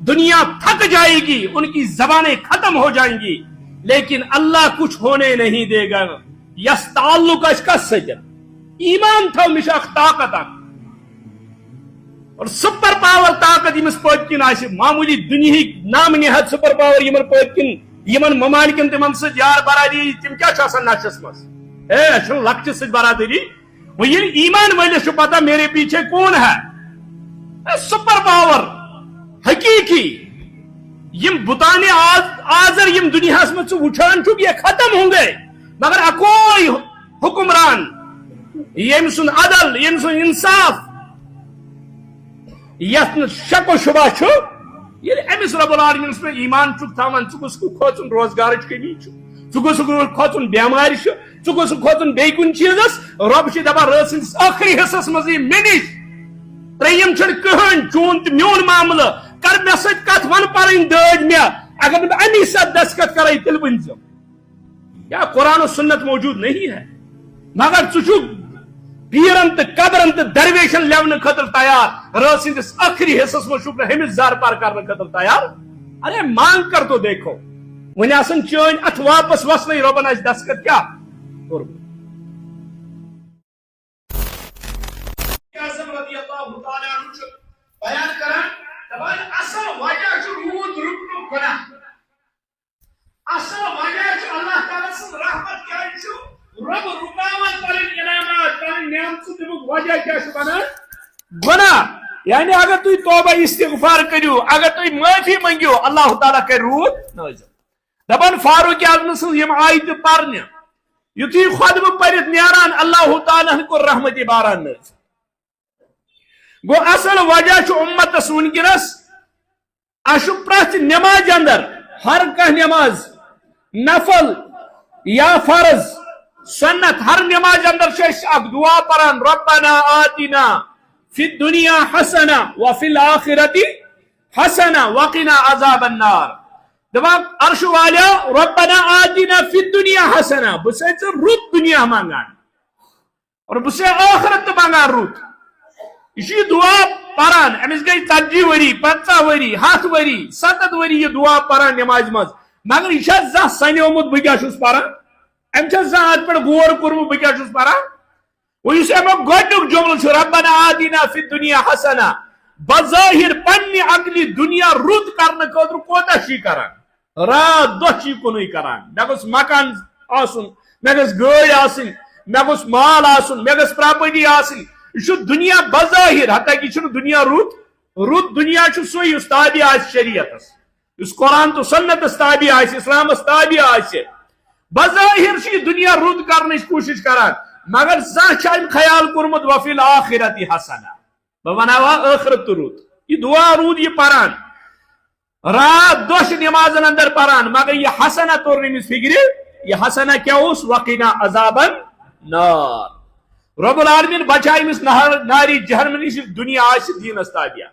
دنیا تھک جائے گی، ان کی زبانیں ختم ہو جائیں گی، لیکن اللہ کچھ ہونے نہیں دے گا. یس تعلق اس کا سجن ایمان تھو مش اخ طاقت اخ اور سپر پاور طاقت یمس پتکن آسہ معمولی دنیا نام نہاد سپر پاور یمن پتکن یمن ممالکن تمن سۭتۍ یار برادری تم کیا چھ آسان نشس مز چھُنہٕ لکچس سۭتۍ برادری. وہ یہ ایمان والے چھُ پتہ میرے پیچھے کون ہے. سپر پاور حقیقی یم بتانے آزر یم دنیا میں وچھان چھُ یہ ختم ہوں گے، مگر اکوئی حکمران یم سن عدل یم سن انصاف یت شک و شبہ چھُ ییٚلہِ أمِس رب العالمین پہ ایمان چھُکھ تھاوان ژٕ گوٚژھ کھوژُن روزگارٕچ کمی چھُ، ژٕ گوٚژھ کھوژُن بیمارِ چھُ، ژٕ گوٚژھ کھوژُن بیٚیہِ کُنہِ چیٖزس. رۄب چھُ دپان رٲژ سٕنٛدِس ٲخری حصس منٛز یی مےٚ نِش ترٛیٚیِم چھُنہٕ کٕہٕنۍ چون تہٕ میون معاملہٕ کر مےٚ سۭتۍ کتھ ون پنٕنۍ دٲدۍ مےٚ اگر نہٕ بہٕ امی ساتہٕ دستخط کرے تیٚلہِ ؤنۍ زِ. کیا قرآن و سنت موجود نہیں ہے مگر ژٕ چھُکھ پیرن تو قبرن تو درویشن لون خاطر تیار، رات سندس آخری حصس میں چھُکھ نہٕ ہمس زار پار کرنے خاطر تیار. ارے مانگ کر تو دیکھو ون آسن چٲنۍ اتھ واپس وسنے رۄبن آسہِ دستخط کیا کوٚرمُت. اعظم رضی اللہ تعالی عنہ چھُ بیان کران دپان اصل وجہ چھُ روٗد رُکنُک گۄناہ، اصل وجہ چھُ اللہ تعالیٰ سٕنٛز رحمت کیازِ چھُ رب رکاوٹ پنٕنۍ انعامات پنٕنۍ نعمژٕ تمیُک وجہ کیاہ چھُ بنان گۄناہ. یعنی اگر تُہۍ توبہ استغفار کٔرِو، اگر تُہۍ معٲفی منٛگِو، اللہ تعالیٰ کرِ روٗد نٲزِل. دپان فاروق اعظم سٕنٛز یِم آیتہٕ پرنہِ یُتھُے خۄطبہٕ پٔرِتھ نیران اللہ تعالیٰ ہن کوٚر رحمتِ باران نٲزِل. گوٚو اصل وجہ چھُ اُمتس وٕنکیٚنس اسہِ چھُ پرٛٮ۪تھ نٮ۪مازِ اندر ہر کانٛہہ نٮ۪ماز نفل یا فرض سنت ہر نماز اندر اک دعا پران ربنا آتنا فی الدنیا حسنہ وفی الاخرۃ حسنہ وقنا عذاب النار. دپان عرش والیا ربنا آتنا فی الدنیا حسنہ بہ سے رُت دنیا منگان اور بہ سے آخرت منگان رُت. یہ دعا پران امس گئی 40 ؤری 50 ؤری 100 ؤری 70 ؤری یہ دعا پران نماز مز، مگر یہ زانٛہہ سنیومُت بہ کیاہ چھُس پران، ام زانٛہہ اتھ پہ غور کورمُت بہ کیاہ چھُس پران. وس امیُک گۄڈنیُک جملہٕ چھُ ربنا آتنا فی الدنیا حسنہ. بظاہر پننہِ عقلہِ دنیا رُت کرنہٕ خٲطرٕ کوتاہ چھی کران، رات دۄہ چھی کُنُے کران. مےٚ گوٚژھ مکان آسُن، مےٚ گٔژھ گٲڑۍ آسٕنۍ، مےٚ گوٚژھ مال آسُن، مےٚ گٔژھ پراپرٹی آسٕنۍ. یہ چھُ دنیا بظاہر حتیٰ کہ چھُنہٕ دنیا رُت دنیا چھُ سُے یُس تابع آسہِ شریعتس، یُس قرآن تو سنتس تابع آسہِ، اسلامس تابع آسہِ. بظاہر چھ یہ دنیا رُت کرنٕچ کوٗشش کران، مگر زانٛہہ چھُ أمۍ خیال کوٚرمُت وفی الاخرۃ حسنہ بہٕ بناوہا ٲخرت تہِ رُت. یہ دعا روٗد یہ پران رات دۄہ چھِ نمازن اندر پران، مگر یہ حسنہ توٚر نہٕ أمِس فکرِ. یہ حسنہ کیا اوس وقنا عذاب النار. رب العالمین بچائے أمِس ناری جہنم نش دنیا آسہِ دینس تابع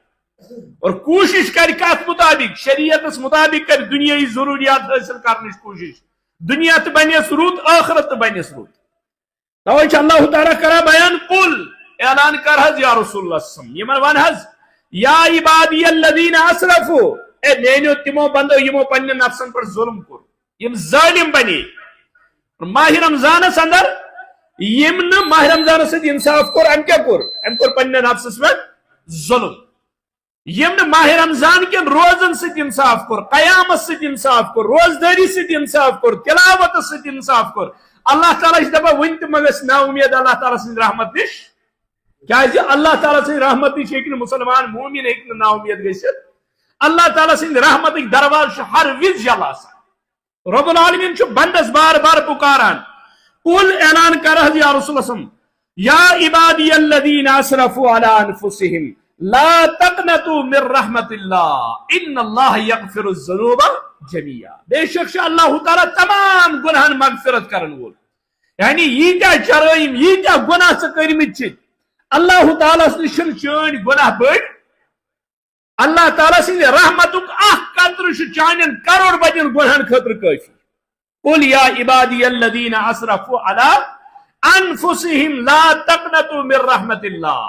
اور کوٗشش کرِ کتھ مطابق شریعتس مطابق کرِ دنیائی ضروریات حٲصل کرنٕچ کوٗشش. دنیا تہِ بنیس رُت ٲخرت تہِ بنیس رُت. توے چھُ اللہ تعالیٰ کران بیان قل اعلان کر حظ یا رسول اللہ صلی اللہ علیہ وسلم یمن ون حظ یا عبادی الذین اسرفوا اے میانیو تمو بندو یمو پننہِ نفسن پر ظلم کوٚر، یم ظالم بنے. ماہ رمضانس اندر یم نہٕ ماہ رمضانس سۭتۍ انصاف کوٚر، ام کیاہ کوٚر؟ ام کوٚر پننہِ نفسس پٮ۪ٹھ ظلم. یم نہٕ ماہ رمضان کٮ۪ن روزن سۭتۍ انصاف کوٚر، قیامس سۭتۍ انصاف کوٚر، روزدٲری سۭتۍ انصاف کوٚر، تلاوتس سۭتۍ انصاف کوٚر. اللہ تعالیٰ چھُ دپان وُنہِ تہِ مہ گژھِ نا اُمید اللہ تعالیٰ سٕنٛدِ رحمت نش، کیازِ اللہ تعالیٰ سٕنٛدِ رحمت نش ہیٚکہِ نہٕ مُسلمان مومن ہیٚکہِ نہٕ نا اُمید گٔژھِتھ. اللہ تعالیٰ سٕنٛدِ رحمتٕکۍ دروازٕ چھُ ہر وِزِ یلہٕ آسان. رب العالمین چھُ بندس بار بار پُکاران قل اعلان کر حظ یا رسول اللہ صلی اللہ علیہ وسلم یا عبادی الذین اسرفوا علی انفسہم لا تقنطوا من رحمت اللہ ان اللہ یغفر الذنوب جميعا. بے شک چھُ اللہ تعالیٰ تمام گناہن مغفرت کرن وول. یعنی ییٖتیاہ جرائم ییٖتیاہ گناہ ژٕ کٔرمٕتۍ چھِ اللہ تعالیٰ نِش چھِنہٕ چٲنۍ گناہ بٔڑۍ. اللہ تعالیٰ سٕنٛدِ رحمتُک اکھ قطرٕ چھُ چانٮ۪ن کروڑ بَدٮ۪ن گناہن خٲطرٕ کٲفی. قل یا عبادی الذین اسرفوا علی انفسہم لا تقنطوا من رحمت اللہ.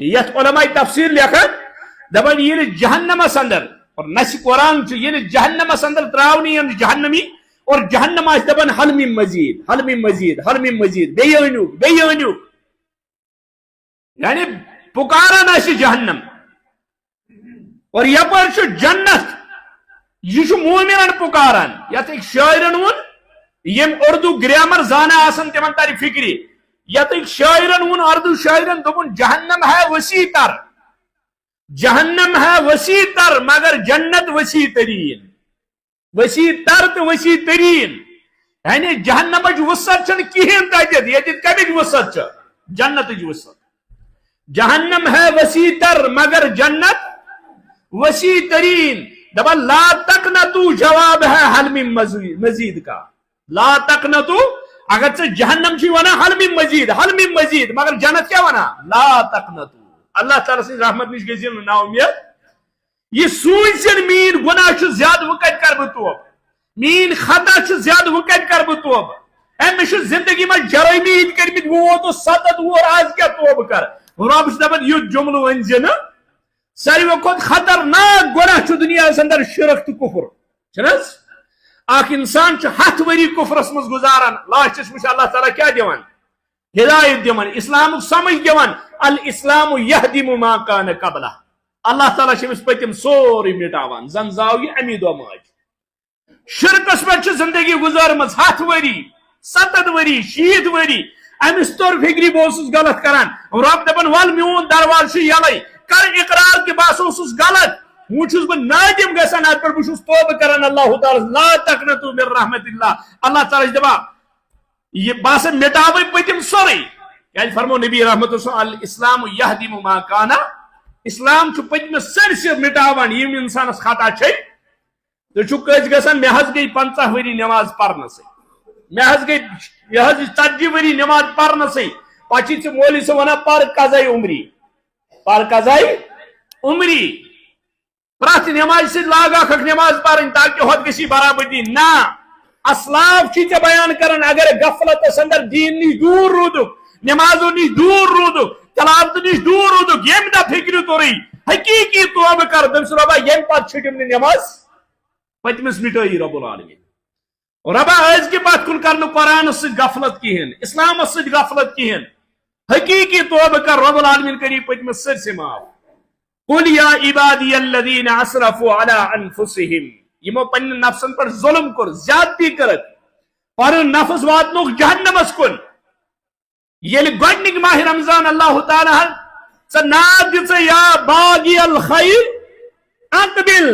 یتھ علماء تفسیر لیکھان دپان یہ جہنمس اندر اور نس قرآن یہ جہنمس اندر تراونی جہنمی اور جہنم آس دپان حلمی مزید حلمی مزید حلمی مزید بیٚیہِ أنِو یعنی پکاران آسہِ جہنم اور یپٲرۍ چھُ جنت یہ چھُ مومنن پکاران یتھ ایک شاعرن وون یم اردو گرامر زانا آسن تمن تاری فکری یتھ ایک شاعرن وون اردو شاعرن دوپن جہنم ہے وسیع تر جہنم ہے وسیع تر مگر جنت وسیع ترین وسیع تر تو وسیع ترین یعنی جہنمچ وسعت چھن کہین تتھ یتھ کمچ وسعت چھ جنتچ وسعت جہنم ہے وسیع تر مگر جنت وسیع ترین دپان لا تقنطوا جواب ہے حلمی مزید کا لا تقنطوا اگر سے جہنم چھ ونا حلمی مزید مگر جنت کیا ونا لا تقنطوا اللہ تعالیٰ سے رحمت نش گژھِو نا امید یہ سوٗنٛچِن میٛٲنۍ گۄناہ چھُ زیادٕ وۄنۍ کتہِ کرٕ بہٕ توبہٕ میٛٲنۍ خطا چھِ زیادٕ وۄنۍ کتہِ کرٕ بہٕ توبہٕ ہے مےٚ چھُ زندگی منٛز جرٲمی ہِنٛدۍ کٔرمٕتۍ بہٕ ووتُس 7 وُہر آز کیٛاہ توبہٕ کرٕ رۄب چھُ دپان یُتھ جملہٕ ؤنۍزِ نہٕ ساروٕے کھۄتہٕ خطرناک گۄناہ چھُ دُنیاہس اندر شرک تہٕ کُفر چھُنہٕ حظ اکھ انسان چھُ 100 ؤری کُفرس منٛز گُزاران لاسٹس وٕچھ اللہ تعالیٰ کیٛاہ دِوان ہدایت دِوان اسلامُک سمجھ دِوان الاسلام یہدم ما کان قبلہ اللہ تعالیٰ چھُ أمِس پٔتِم سورُے مٹاوان زن زاو یہِ امی دۄہ ماج شرکس پٮ۪ٹھ چھِ زندگی گُزارمٕژ 100 ؤری 70 ؤری 60 ؤری أمِس توٚر فکری بہٕ اوسُس غلط کران رب دپان ول میون دروازٕ چھُ یلے کر اقرار کہ بہٕ اوسُس غلط وۄنۍ چھُس بہٕ نادم گژھان اتھ پٮ۪ٹھ بہٕ چھُس توبہٕ کران اللہ تعالیٰ لا تقنطوا من رحمت اللہ تعالیٰ چھُ دپان یہ باسا مٹاوے پتم سورے کیا فرمو نبی رحمت الاسلام یہدم ما کانا اسلام چھ پتم سرسے مٹاوان یم انسانس خطا چھ تو چھ کس گژھان مے حظ گئی 50 ؤری نماز پرنسے مے حظ گئی یہ حظ 40 ؤری نماز پرنسے پچھ مولوی سے ونان پر قضاء عمری پرت نماز سے لاگا کھک نماز پرن تاکہ ہوت گسی برابری نا اسلاف چھ بیان کران اگر غفلت اندر دین نش دور رودک نمازوں نش دور رودک تلاوت نش دور رودک یم دہ فکر توری حقیقی توبہ کر دمس ربا یم پت چھٹم نماز پتمس مٹائی رب العالمین ربا از کے بات کن کرن قرآن سے غفلت کہین اسلام سے غفلت کہین حقیقی توبہ کر رب العالمین کری پتمس سر سے معاف قل یا عبادی الذین اسرفوا علی انفسہم یمو پنن نفسن پر ظلم کر زیادتی کرت اور نفس واتنوک جہنمس کن یل گۄڈنیک ماہ رمضان اللہ تعالیٰ ژٕ ناد دِژ یا باغی الخیر اقبل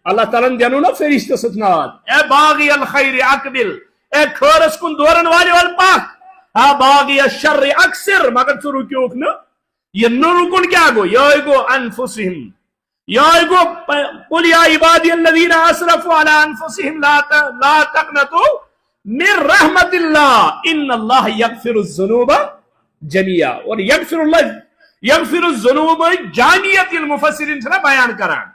اللہ تعالیٰ دینو نا فرشتہ ست ناد اے باغی الخیر اقبل اے خیرس کن دورن والے وال پاک ہا باغی الشر اکثر مگر ژٕ رُکیوک نہ یہ نہ رکن کیا گو یہ گو انفسہم یہ گو قل یا عبادی الذین اسرفوا علی انفسہم لا تقنطوا من رحمت اللہ ان اللہ یغفر الذنوب جميعا اور یغفر الذنوب جامعیت المفسرین چھنا بیان کران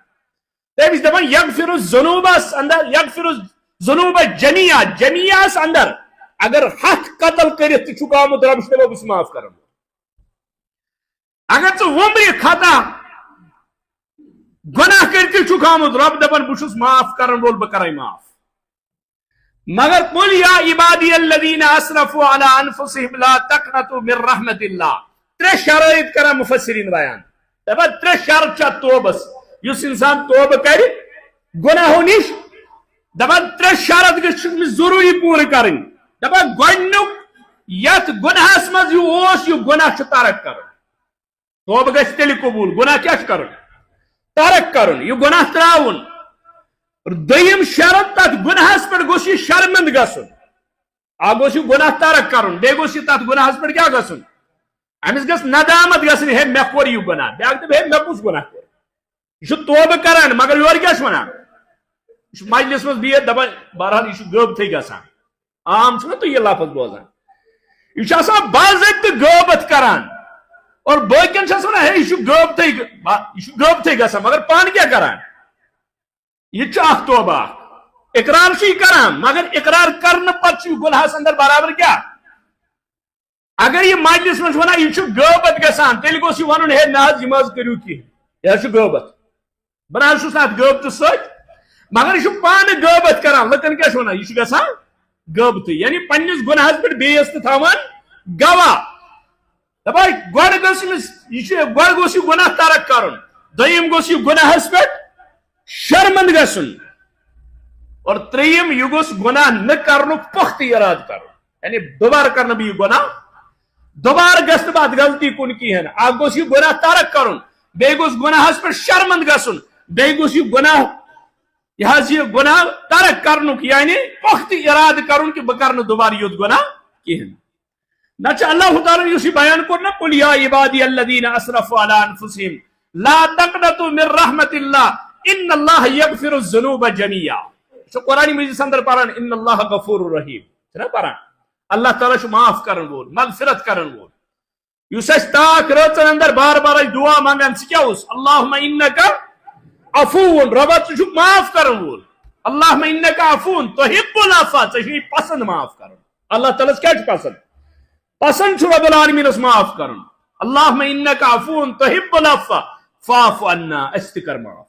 تیس دپان یغفر الذنوب اندر یغفر الذنوب جميعا جميعس اندر اگر 100 قتل کرت تہ چھُکھ آمُت رب چھُ دپان بہٕ چھُس معاف کران اگر ژٕ وُمرِ خطا گناہ کرتے چھُکھ آمُت رب دپان بہٕ چھُس معاف کرن وول بہٕ کرے معاف مگر قل یا عبادی الذین اسرفوا علی انفسہم لا تقنطوا من رحمت اللہ 3 شرائط کران مفسرین بیان دپان 3 شرط چھا توبس یس انسان توبہ کر گناہو نش دپان 3 شرط گژھِ ضروری پورٕ کرٕنۍ دپان گۄڈنیُک یتھ گناہس منٛز یہ گناہ چھُ ترک کرُن توبہ گژھِ تیٚلہِ قبوٗل گناہ کیٛاہ چھُ کرُن ترک کرن یہ گناہ تراؤن دویم شرط تک گناہس پر گوش یہ شرمند گسن آ گوش یہ گناہ ترک کرن بے گوش یہ تک گناہس پر کیا گسن امس گس ندامت گسن ہے مے کور یہ گناہ بیاکھ دپ ہے مے کس گناہ کور یہ توبہ کران مگر یور کیا ونان یہ مجلس مز بہت دپان بہرحال یہ غیبتھے گسان عام چھُنہ تُہۍ یہ لفظ بوزان یہ آسان باضابطہ غیبت کران اور باقین ونان ہے یہ غیبتھے گسان مگر پان کیا کران یہ اخ توبہ اقرار چھ کران مگر اقرار کرنے پتہ گناہس اندر برابر کیا اگر یہ مجلس من ونان یہ غیبت گسان تیل گوس یہ ون ہے نہ حظ یہ مز کریو کہین یہ غیبت بنا چھس ات غیبت ست مگر یہ پانے غیبت کران لکن کیا ونان یہ گژھان غیبت یعنی پنس گناہس پہ بیس تھاوان گواہ دپان گۄڈٕ گوٚژھ أمِس گۄڈٕ گوٚژھ یہِ گۄناہ ترک کرُن دوٚیِم گوٚژھ یہِ گۄناہس پٮ۪ٹھ شرمند گژھُن اور ترٛیٚیِم یہِ گوٚژھ گۄناہ نہٕ کرنُک پختہٕ ارادٕ کرُن یعنی دوبارٕ کرنہٕ بہٕ یہِ گۄناہ دوبارٕ گژھِ نہٕ بہٕ اتھ غلطی کُن کِہیٖنۍ اکھ گوٚژھ یہِ گۄناہ ترک کرُن بیٚیہِ گوٚژھ گۄناہس پٮ۪ٹھ شرمند گژھُن بیٚیہِ گوٚژھ یہِ گۄناہ یہ گناہ ترک کرنُک یعنی پختہٕ ارادٕ کرُن کہ بہٕ کرٕ نہٕ دوبارٕ یُتھ گۄناہ کِہیٖنۍ نہ اللہ تعالیٰ یُس یہ بیان کوٚر نا قل یا عبادی الذین اسرفوا علی انفسہم لا تقنطوا من رحمت اللہ ان اللہ یغفر الذنوب جميعا یہ قرآن مجیدس اندر پران ان اللہ غفور الرحیم چھنا پران اللہ تعالیٰ چھ معاف کرن وول مغفرت کرن وول یُس اَسہِ تاک رٲژن اندر بار بار دعا منگان سُہ کیاہ اوس اللہم انک عفون ربا ژٕ چھُکھ معاف کرن وول اللہم انک عفون تحب العفو ژےٚ چھُے پسند معاف کرن اللہ تعالیٰ کیاہ چھُ پسند پسند رب العالمینس معاف کرن اللہم انک عفون تحب العفو فاعف عنا اَسہِ تہِ کر معاف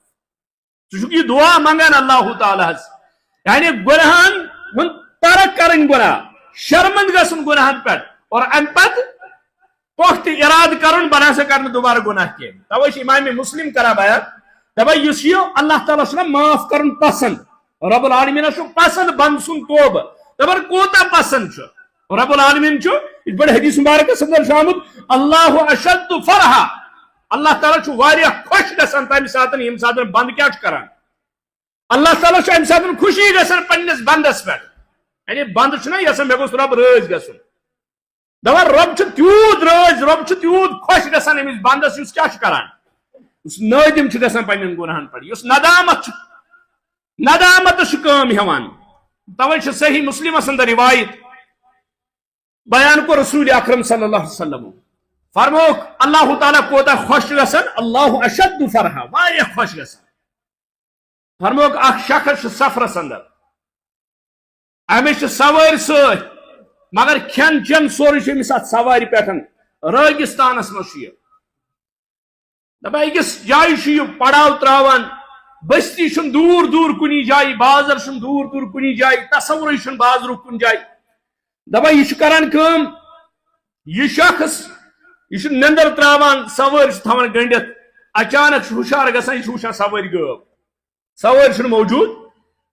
ژٕ چھُکھ یہ دعا منگان اللہ تعالیٰ ہس یعنی گناہن ہُنٛد ترک کرن گناہ شرمند گژھُن گناہن پٮ۪ٹھ اور امہِ پتہٕ پختہٕ ارادٕ کرُن بہٕ نسا کر نہٕ دوبارٕ گناہ کینٛہہ توے چھُ امام مسلم کران بیان دپان یُس یہِ اللہ تعالیٰ چھُنہ معاف کرُن پسند رب العالمینس چھُ پسند بند سُنٛد توبہٕ دپان کوٗتاہ پسند چھُ رب العالمین چھُ یِتھ پٲٹھۍ حدیث مبارکس اندر چھُ آمُت اللہ اشد فرحا اللہ تعالیٰ چھُ واریاہ خۄش گژھان تمہِ ساتہٕ ییٚمہِ ساتہٕ بند کیاہ چھُ کران اللہ تعالیٰ چھُ امہِ ساتہٕ خوشی گژھان پننس بندس پٮ۪ٹھ یعنی بند چھُنہ یژھان مےٚ گوٚژھ رب رٲضۍ گژھُن دپان رب چھُ تیوٗت رٲضۍ رب چھُ تیوٗت خۄش گژھان أمِس بندس یُس کیاہ چھُ کران یُس نٲدِم چھُ گژھان پننٮ۪ن گُناہن پٮ۪ٹھ یُس ندامتس چھُ کٲم ہٮ۪وان توے چھُ صحیح مسلمس اندر روایت بیان کو رسول اکرم صلی اللہ علیہ وسلم فرموک اللہ تعالیٰ کوتاہ خۄش گژھان اللہ اشد فرحا واریاہ خۄش گژھان فرموک اکھ شخص چھُ سفرس اندر أمِس چھِ سوٲرۍ سۭتۍ مگر کھٮ۪ن چٮ۪ن سورُے چھُ أمِس اتھ سوارِ پٮ۪ٹھ رٲگِستانس منٛز چھُ یہِ دپان أکِس جایہِ چھُ یہِ پڑاو تراوان بستی چھُنہٕ دوٗر دوٗر کُنی جایہِ بازر چھُنہٕ دوٗر دوٗر کُنی جایہِ تصورٕے چھُنہٕ بازرُک کُنہِ جایہِ دپان یہِ چھُ کران کٲم یہِ شخص یہ نندر تراوان سوٲرۍ چھُ تھاوان گٔنڈِتھ اچانک چھُ ہُشار گژھان یہِ چھُ وٕچھان سوٲرۍ غٲب سوٲرۍ چھُنہٕ موجوٗد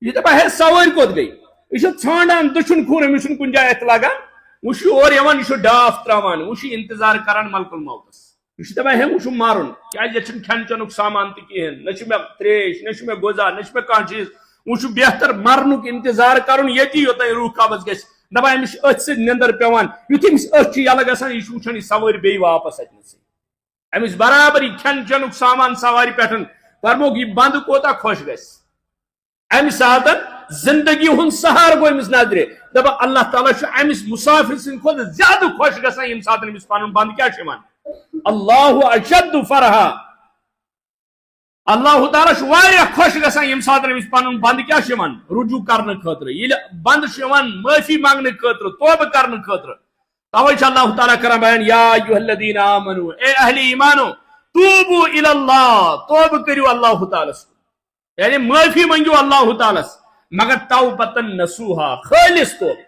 یہِ دپان ہے سوٲرۍ کوٚت گٔے یہِ چھُ ژھانڈان دٔچھُن کھوٚر أمِس چھُنہٕ کُنہِ جایہِ اَتھِ لگان وۄنۍ چھُ اورٕ یِوان یہِ چھُ ڈاف تراوان وۄنۍ چھُ انتظار کران ملکُل موتس یہ دپان ہے وۄنۍ چھُ مرُن کیازِ ییٚتہِ چھُنہٕ کھٮ۪ن چٮ۪نُک سامان تہِ کِہیٖنۍ نہ چھُ مےٚ تریش نہ چھُ مےٚ غذا نہ چھُ مےٚ کانٛہہ چیٖز وۄنۍ چھُ بہتر مرنُک انتظار کرُن ییٚتی یوٚتانۍ روح قبض گژھِ دپان أمِس چھِ أتھۍ سۭتۍ نندر پیوان یُتھُے أمِس أچھ چھِ یلہٕ گژھان یہِ چھُ وٕچھان یہِ سوٲرۍ بیٚیہِ واپس اتنسٕے أمِس برابر یہِ کھٮ۪ن چٮ۪نُک سامان سوارِ پٮ۪ٹھ فرموک یہِ بند کوتاہ خۄش گژھِ امہِ ساتہٕ زندگی ہُنٛد سہارٕ گوٚو أمِس نظرِ دپان اللہ تعالیٰ چھُ أمِس مُسافر سٕنٛدِ کھۄتہٕ زیادٕ خۄش گژھان ییٚمہِ ساتہٕ أمِس پنُن بند کیاہ چھُ یِوان اللہ اشد فرحا اللہ تعالیٰ چھُ واریاہ خۄش گژھان ییٚمہِ ساتہٕ أمِس پنُن بند کیاہ چھُ یِوان رجوع کرنہٕ خٲطرٕ ییٚلہِ بند چھُ یِوان معٲفی منگنہٕ خٲطرٕ توبہٕ کرنہٕ خٲطرٕ توے چھُ اللہ تعالیٰ کران بیان یا ایھا الذین آمنو اے اہلِ ایمانو توبو الی اللہ توبہٕ کٔرِو اللہ تعالیٰ یعنی معٲفی منگیو اللہ تعالیٰ مگر توبتن نصوحا خٲلص توبہٕ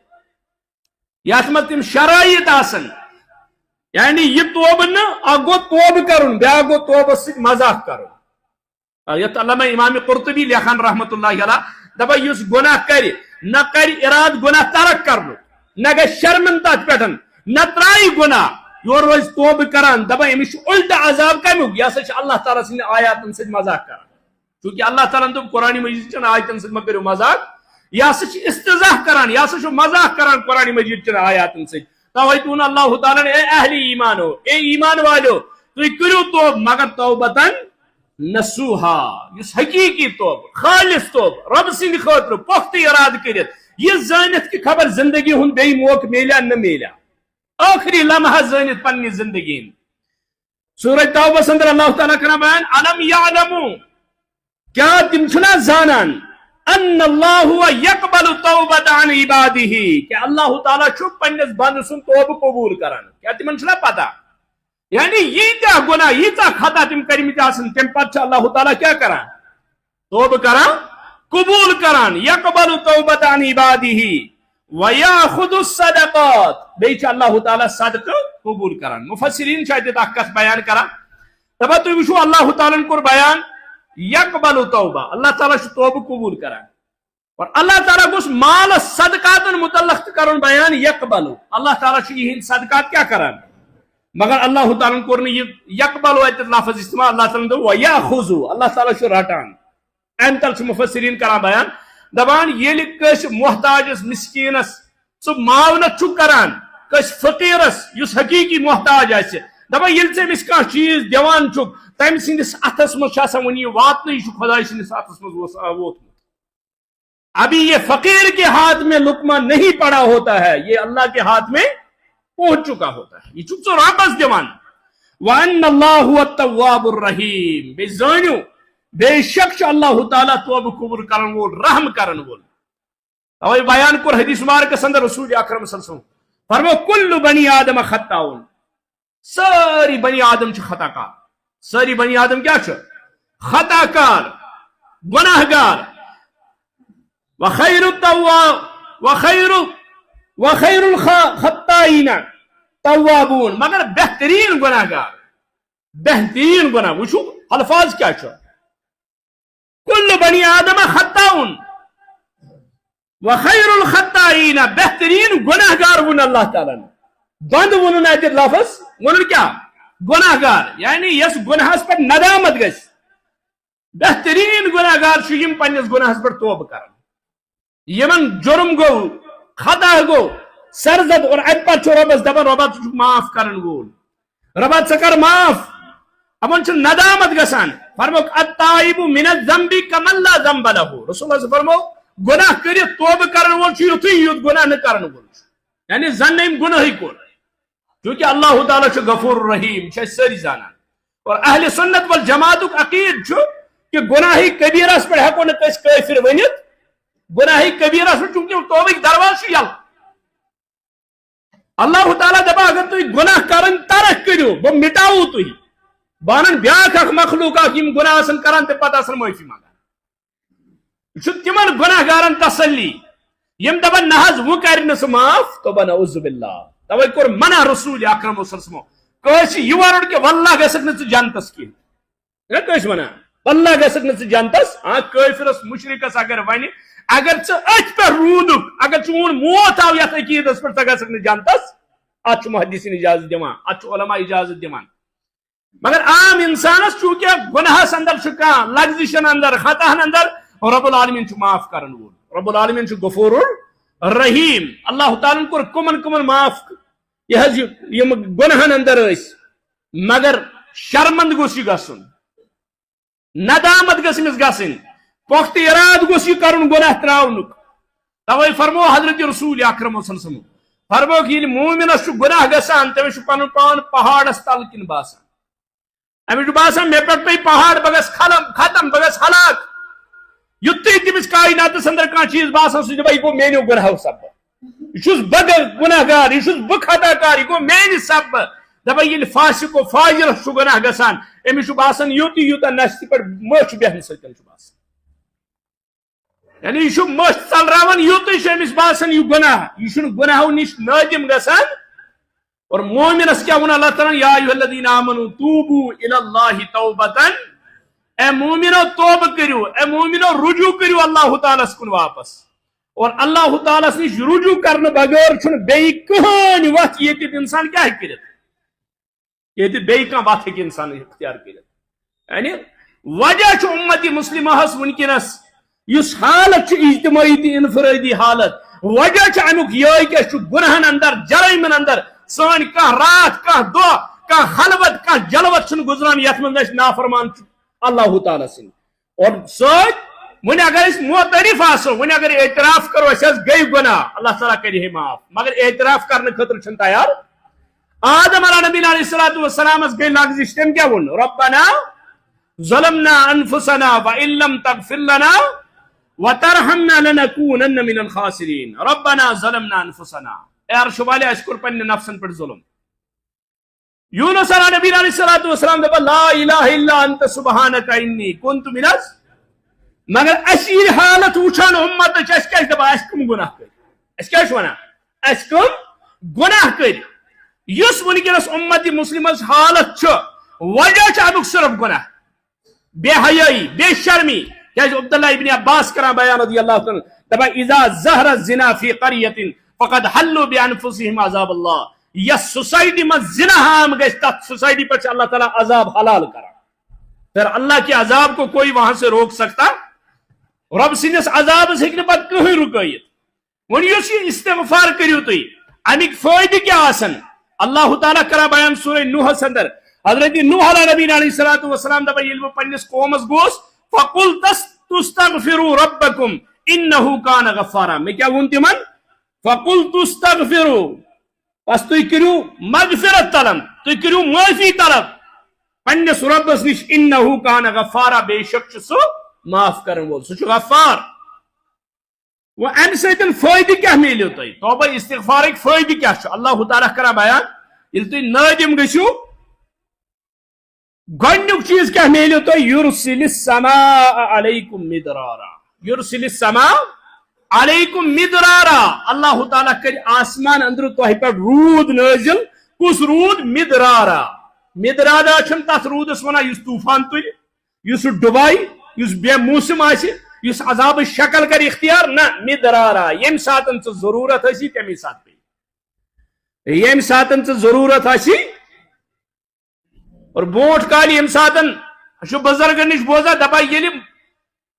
یتھ منٛز تِم شرائط آسن یعنی یہ توبہ نہ اکھ گوٚو توبہ کرُن بیاکھ گوٚو توبس سۭتۍ مزاق کرُن یتھ علامہ امام قرطبی لیکھان رحمۃ اللہ علیہ دپان یُس گۄناہ کرِ نہ کرِ ارادٕ گۄناہ ترک کرنُک نہ گژھِ شرمند تتھ پٮ۪ٹھ نہ ترایہِ گۄناہ یورٕ روزِ توبہٕ کران دپان أمِس چھُ اُلٹہٕ عذاب کمیُک یہِ ہسا چھُ اللہ تعالیٰ سٕنٛدِ آیاتن سۭتۍ مزاق کران چوٗنٛکہِ اللہ تعالیٰ دوٚپ قرآنِ مجیٖد چٮ۪ن آیاتن سۭتۍ مہ کٔرِو مزاق یہِ ہسا چھُ استضاح کران یہِ ہسا چھُ مزاق کران قرآنِ مجیٖد چٮ۪ن آیاتن سۭتۍ توے ووٚن اللہ تعالیٰ اے اہلِ ایمانو اے ایمان والیو تُہۍ کٔرِو توبہٕ مگر توبتن نصوحا یُس حقیٖقی توبہٕ خالص توبہٕ رۄبہٕ سٕنٛدِ خٲطرٕ پۄختہٕ ارادٕ کٔرِتھ یہِ زٲنِتھ کہِ خبر زندگی ہُنٛد بیٚیہِ موقعہٕ میلیٛا نہ میلیٛا ٲخری لمحہ زٲنِتھ پننہِ زندگی ہٕنٛدۍ سورہ توبہس اندر اللہ تعالیٰ کران بیان الم یعلموا کیٛاہ تِم چھِنہ زانان ان اللہ یقبل توبۃ عن عبادہ کہ اللہ تعالیٰ چھُ پننِس بندٕ سُنٛد توبہٕ قبوٗل کران کیٛاہ تِمن چھُنہ پتہ یعنی ییٖتیاہ گۄناہ ییٖژاہ خطا تِم کٔرمٕتۍ آسن تمہِ پتہٕ چھُ اللہ تعالیٰ کیٛاہ کران توبہ کران قبول کران یقبل توبۃ عن عبادہ ویاخذ الصدقات بیچ اللہ تعالیٰ صدقہ قبول کران. مفسرین چھِ اَتٮ۪تھ اکھ کتھ بیان کران دپان تُہۍ وٕچھو اللہ تعالیٰ کوٚر بیان یقبل توبہ اللہ تعالیٰ چھُ توبہ قبول کران اور اللہ تعالیٰ گوٚژھ مالس صدقاتن متعلق تہِ کرُن بیان یقبل اللہ تعالیٰ چھُ یِہنٛدۍ صدقات کیٛاہ کران مگر اللہ تعالیٰ کوٚر نہٕ یہِ یقبل اَتٮ۪تھ لفظ استعمال اللہ تعالیٰ دوٚپ ویاخذ اللہ تعالیٰ چھُ رٹان. امہِ تل چھِ مفسرین کران بیان دپان ییٚلہِ کٲنٛسہِ محتاجس مسکیٖنس ژٕ معاونت چھُکھ کران کٲنٛسہِ فقیٖرس یُس حقیٖقی محتاج آسہِ دپان ییٚلہِ ژٕ أمِس کانٛہہ چیٖز دِوان چھُکھ تمہِ سٕنٛدِس اتھس منٛز چھُ آسان وُنہِ یہِ واتنٕے یہِ چھُ خۄداے سٕنٛدِس اتھس منٛز ووتمُت. ابھی یہ فقیر کے ہاتھ میں لقمہ نہیں پڑا ہوتا ہے یہ اللہ کے ہاتھ میں پہنچ چکا ہوتا ہے یہ چھُکھ ژٕ رۄبس دِوان. وَأَنَّ اللَّهُ هُوَ التَّوَّابُ الرَّحِيمُ بیٚیہِ زٲنِو بے شک چھُ اللہ تعالیٰ توبہ قبول کرن وول رحم کرن وول. اوے بیان کوٚر حدیث مبارکس اندر رسول اکرم صلی اللہ علیہ وسلم فرمو کل بنی آدم خطاؤن ساری بنی آدم چھِ خطا کار ساری بنی آدم کیا چھُ خطا کار گناہ گار وخیر الخطائین توابون مگر بہترین گناہ گار بہترین گناہ وچھو الفاظ کیا چھُ کل بنی آدم خطاؤن وخیر الخطائین بہترین گناہ گار ون اللہ تعالیٰ نے بند ون اتھ لفظ ون کیا گناہ گار یعنی یس گناہس پہ ندامت گژھِ بہترین گناہ گار چھُ یم پننس گناہس پہ توبہ کران یمن جرم گو خطا گو سرزد اور اتھ پتہٕ چھُ رۄبس دپان رۄبا ژٕ چھُکھ معاف کرن وول رۄبا ژٕ کر معاف یِمن چھُ ندامت گژھان فرموکھ التائب من الذنب کمن لا ذنب له رسول اللہ فرمو گناہ کٔرِتھ توبہ کرن وول چھُ یُتھُے یُتھ گناہ نہٕ کرن وول چھُ یعنی زن أمۍ گناہٕے کوٚر چونکہ اللہ تعالیٰ چھُ غفور الرحیم چھِ أسۍ سٲری زانان اور اہل سنت والجماعتُک عقیٖدٕ چھُ کہ گناہی کبیرس پہ ہیکو نہٕ کٲنٛسہِ کٲفر ؤنِتھ گناہی کبیرس پہ چونکہ توبٕکۍ دروازٕ چھِ یلہٕ اللہ تعالیٰ دپان اگر تُہۍ گناہ کرن ترک کٔرِو بہٕ مٹاوو تُہۍ بہٕ انن بیاکھ اکھ مخلوق اکھ یم گناہ آسن کران تہٕ پتہٕ آسن معٲفی منگان یہ چھُ تِمن گناہ گارن تسلی یم دپان نہ حظ وۄنۍ کرِ نہٕ سُہ معاف توبہ نعوذ باللہ توے کوٚر منع رسول اکرم صلی اللہ علیہ وسلم کٲنٛسہِ یہِ وَنُن کہِ واللہ گژھکھ نہٕ ژٕ جنتس کینٛہہ کٲنٛسہِ ونان واللہ گژھکھ نہٕ ژٕ جنتس کٲفرس مشرکس اگر ونہِ اگر ژٕ أتھۍ پٮ۪ٹھ روٗدُکھ اگر چون موت آو یتھ عقیٖدس پٮ۪ٹھ ژٕ گژھکھ نہٕ جنتس اتھ چھُ محدثین اجازت دِوان اتھ چھُ علماء اجازت دِوان مگر عام انسانس چونکہ گناہس اندر چھُ کانٛہہ لغزشن اندر خطاہن اندر رب العالمین چھُ معاف کرن وول رب العالمین چھُ غفور الرحیم اللہ تعالیٰ کوٚر کمن کمن معاف یہ حظ یم گناہن اندر ٲسۍ مگر شرمند گوٚژھ یہِ گژھُن ندامت گژھِ أمِس گژھٕنۍ پۄختہٕ ارادٕ گوٚژھ یہِ کرُن گناہ تراونُک توے فرمو حضرت رسول اکرم صلی اللہ علیہ وسلم فرموکھ ییٚلہِ مومنس چھُ گناہ گژھان تٔمِس چھُ پنُن پان پہاڑس تل کِنۍ باسان أمِس چھُ باسان مےٚ پٮ۪ٹھ پیٚیہِ پہاڑ بہٕ گژھٕ ختم بہٕ گژھٕ ہلاک یُتھُے تٔمِس کایناتس اندر کانٛہہ چیٖز باسان سُہ چھُ دپان یہِ گوٚو میٲنیو گناہو سببہٕ یہ چھُس بہٕ گناہ گار یہ چھُس بہٕ خطا کار یہ گوٚو میانہِ سببہٕ دپان ییٚلہِ فاسق و فاجرس چھُ گناہ گژھان أمِس چھُ باسان یوٗتٕے یوٗتاہ نستہِ پٮ۪ٹھ مٔچھ بیہنہٕ سۭتۍ چھُ باسان یعنی یہ چھُ مٔچھ ژلراوان یوٗتٕے چھُ أمِس باسان یہِ گناہ یہِ چھُنہٕ گناہو نِش نٲدِم گژھان اور مومنس کیا ووٚن اللہ تعالیٰ یا ایھا الذین آمنوا توبوا الی اللہ توبۃ اے مومنو توبہ کٔرِو اے مومنو رجوع کٔرِو اللہ تعالیٰ ہس کُن واپس اور اللہ تعالیٰ نش رجوع کرنہٕ بغٲر چھُنہٕ بیٚیہِ کٕہٕنۍ وتھ ییٚتٮ۪تھ انسان کیاہ ہیٚکہِ کٔرِتھ ییٚتہِ بیٚیہِ کانٛہہ وتھ ہیٚکہِ انسان اختیار کٔرِتھ یعنی وجہ چھُ اُمتِ مُسلمہس وٕنکیٚنس یُس حالت چھِ اجتماعی تہٕ انفرٲدی حالت وجہ چھُ امیُک یِہوٚے کہِ أسۍ چھُ گناہن اندر جرٲیمن اندر سٲنۍ کانٛہہ رات کانٛہہ دۄہ کانٛہہ خلوت کانٛہہ جلوت چھُنہٕ گُزران یتھ منٛز أسۍ نافرمان چھُ اللہ تعالیٰ سٕنٛدۍ اور سۭتۍ وۄنۍ اگر أسۍ معترف آسو وۄنۍ اگر اعتراف کرو أسۍ حظ گٔے گناہ اللہ تعالیٰ کرِ ہے معاف مگر اعتراف کرنہٕ خٲطرٕ چھُنہٕ تیار آدم علیٰ نبی علیہ الصلوۃ والسلامس گٔے لغزش تٔمۍ کیاہ ووٚن ربنا ظلمنا انفسنا وان لم تغفر لنا وترحمنا لنكونن من الخاسرین ربنا ظلمنا انفسنا اے عرش والے اَسہِ کوٚر پننہِ نفسن پٮ۪ٹھ ظلم یونس علیٰ نبی علیہ الصلوۃ والسلام دپان لا الہ الا انت سبحانک انی کنت من مگر اس یہ حالت وچھان امت اس کیا دپان اس کم گناہ کر اس کیا ونان اس کم گناہ کر اس ونکس امت مسلمس حالت وجہ امیک صرف گناہ بے حیائی بے شرمی کیا عبداللہ ابن عباس کران بیان رضی اللہ عنہ دپان اذا ظہر الزنا فی قریۃ فقد حلوا بانفسهم عذاب اللہ یس سوسائٹی میں زنا عام گژھِ تتھ سوسائٹی پر اللہ تعالیٰ عذاب حلال کران پھر اللہ کے عذاب کو کوئی وہاں سے روک سکتا رب سندس عذاب ہیکہ پتہ کہیں رکائیت ون اس یہ استغفار کریو تھی امیک فائدہ کیا آسن اللہ تعالیٰ کرا بیان سورہ نوح اندر حضرت نوح علیہ نبی علیہ الصلوۃ والسلام دپان ییٚلہِ بہٕ پننس قومس گوس فقلت استغفروا ربکم انه کان غفارا میں کیا ون تمن فقلت استغفروا بس تُہۍ کٔرِو مغفرت طلب تُہۍ کٔرِو معافی طلب پننس ربس نش انه کان غفارا بے شک سُہ معاف کرن وول سُہ چھُ غفار و امہ سۭتۍ فٲیدٕ کیٛاہ میلیو تۄہہِ توبہ استغفارٕکۍ فٲیدٕ کیٛاہ چھُ اللہ تعالیٰ کران بیان ییٚلہِ تُہۍ نٲدِم گٔژھِو گۄڈنیُک چیٖز کیٛاہ میلیو تۄہہِ یُرسِلِ السماء علیکم مدرارا یُرسِلِ السماء علیکم مدرارا اللہ تعالیٰ کر آسمان اندر تہ پہ روٗد نٲزِل کُس روٗد مدرارا مدرارا چھُنہٕ تتھ روٗدس ونان یُس طوفان تُلہِ یُس سُہ ڈُبایہِ یُس بے موسم آسہِ یُس عذاب شکل کر اختیار نہ مدرارا ییٚمہِ ساتن ژٕ ضروٗرت آسی تمی ساتہٕ پیٚیہِ ییٚمہِ ساتن ژٕ ضروٗرت آسی اور برونٹھ کالہِ ییٚمہِ ساتن چھُ بُزرگن نِش بوزان دپان ییٚلہِ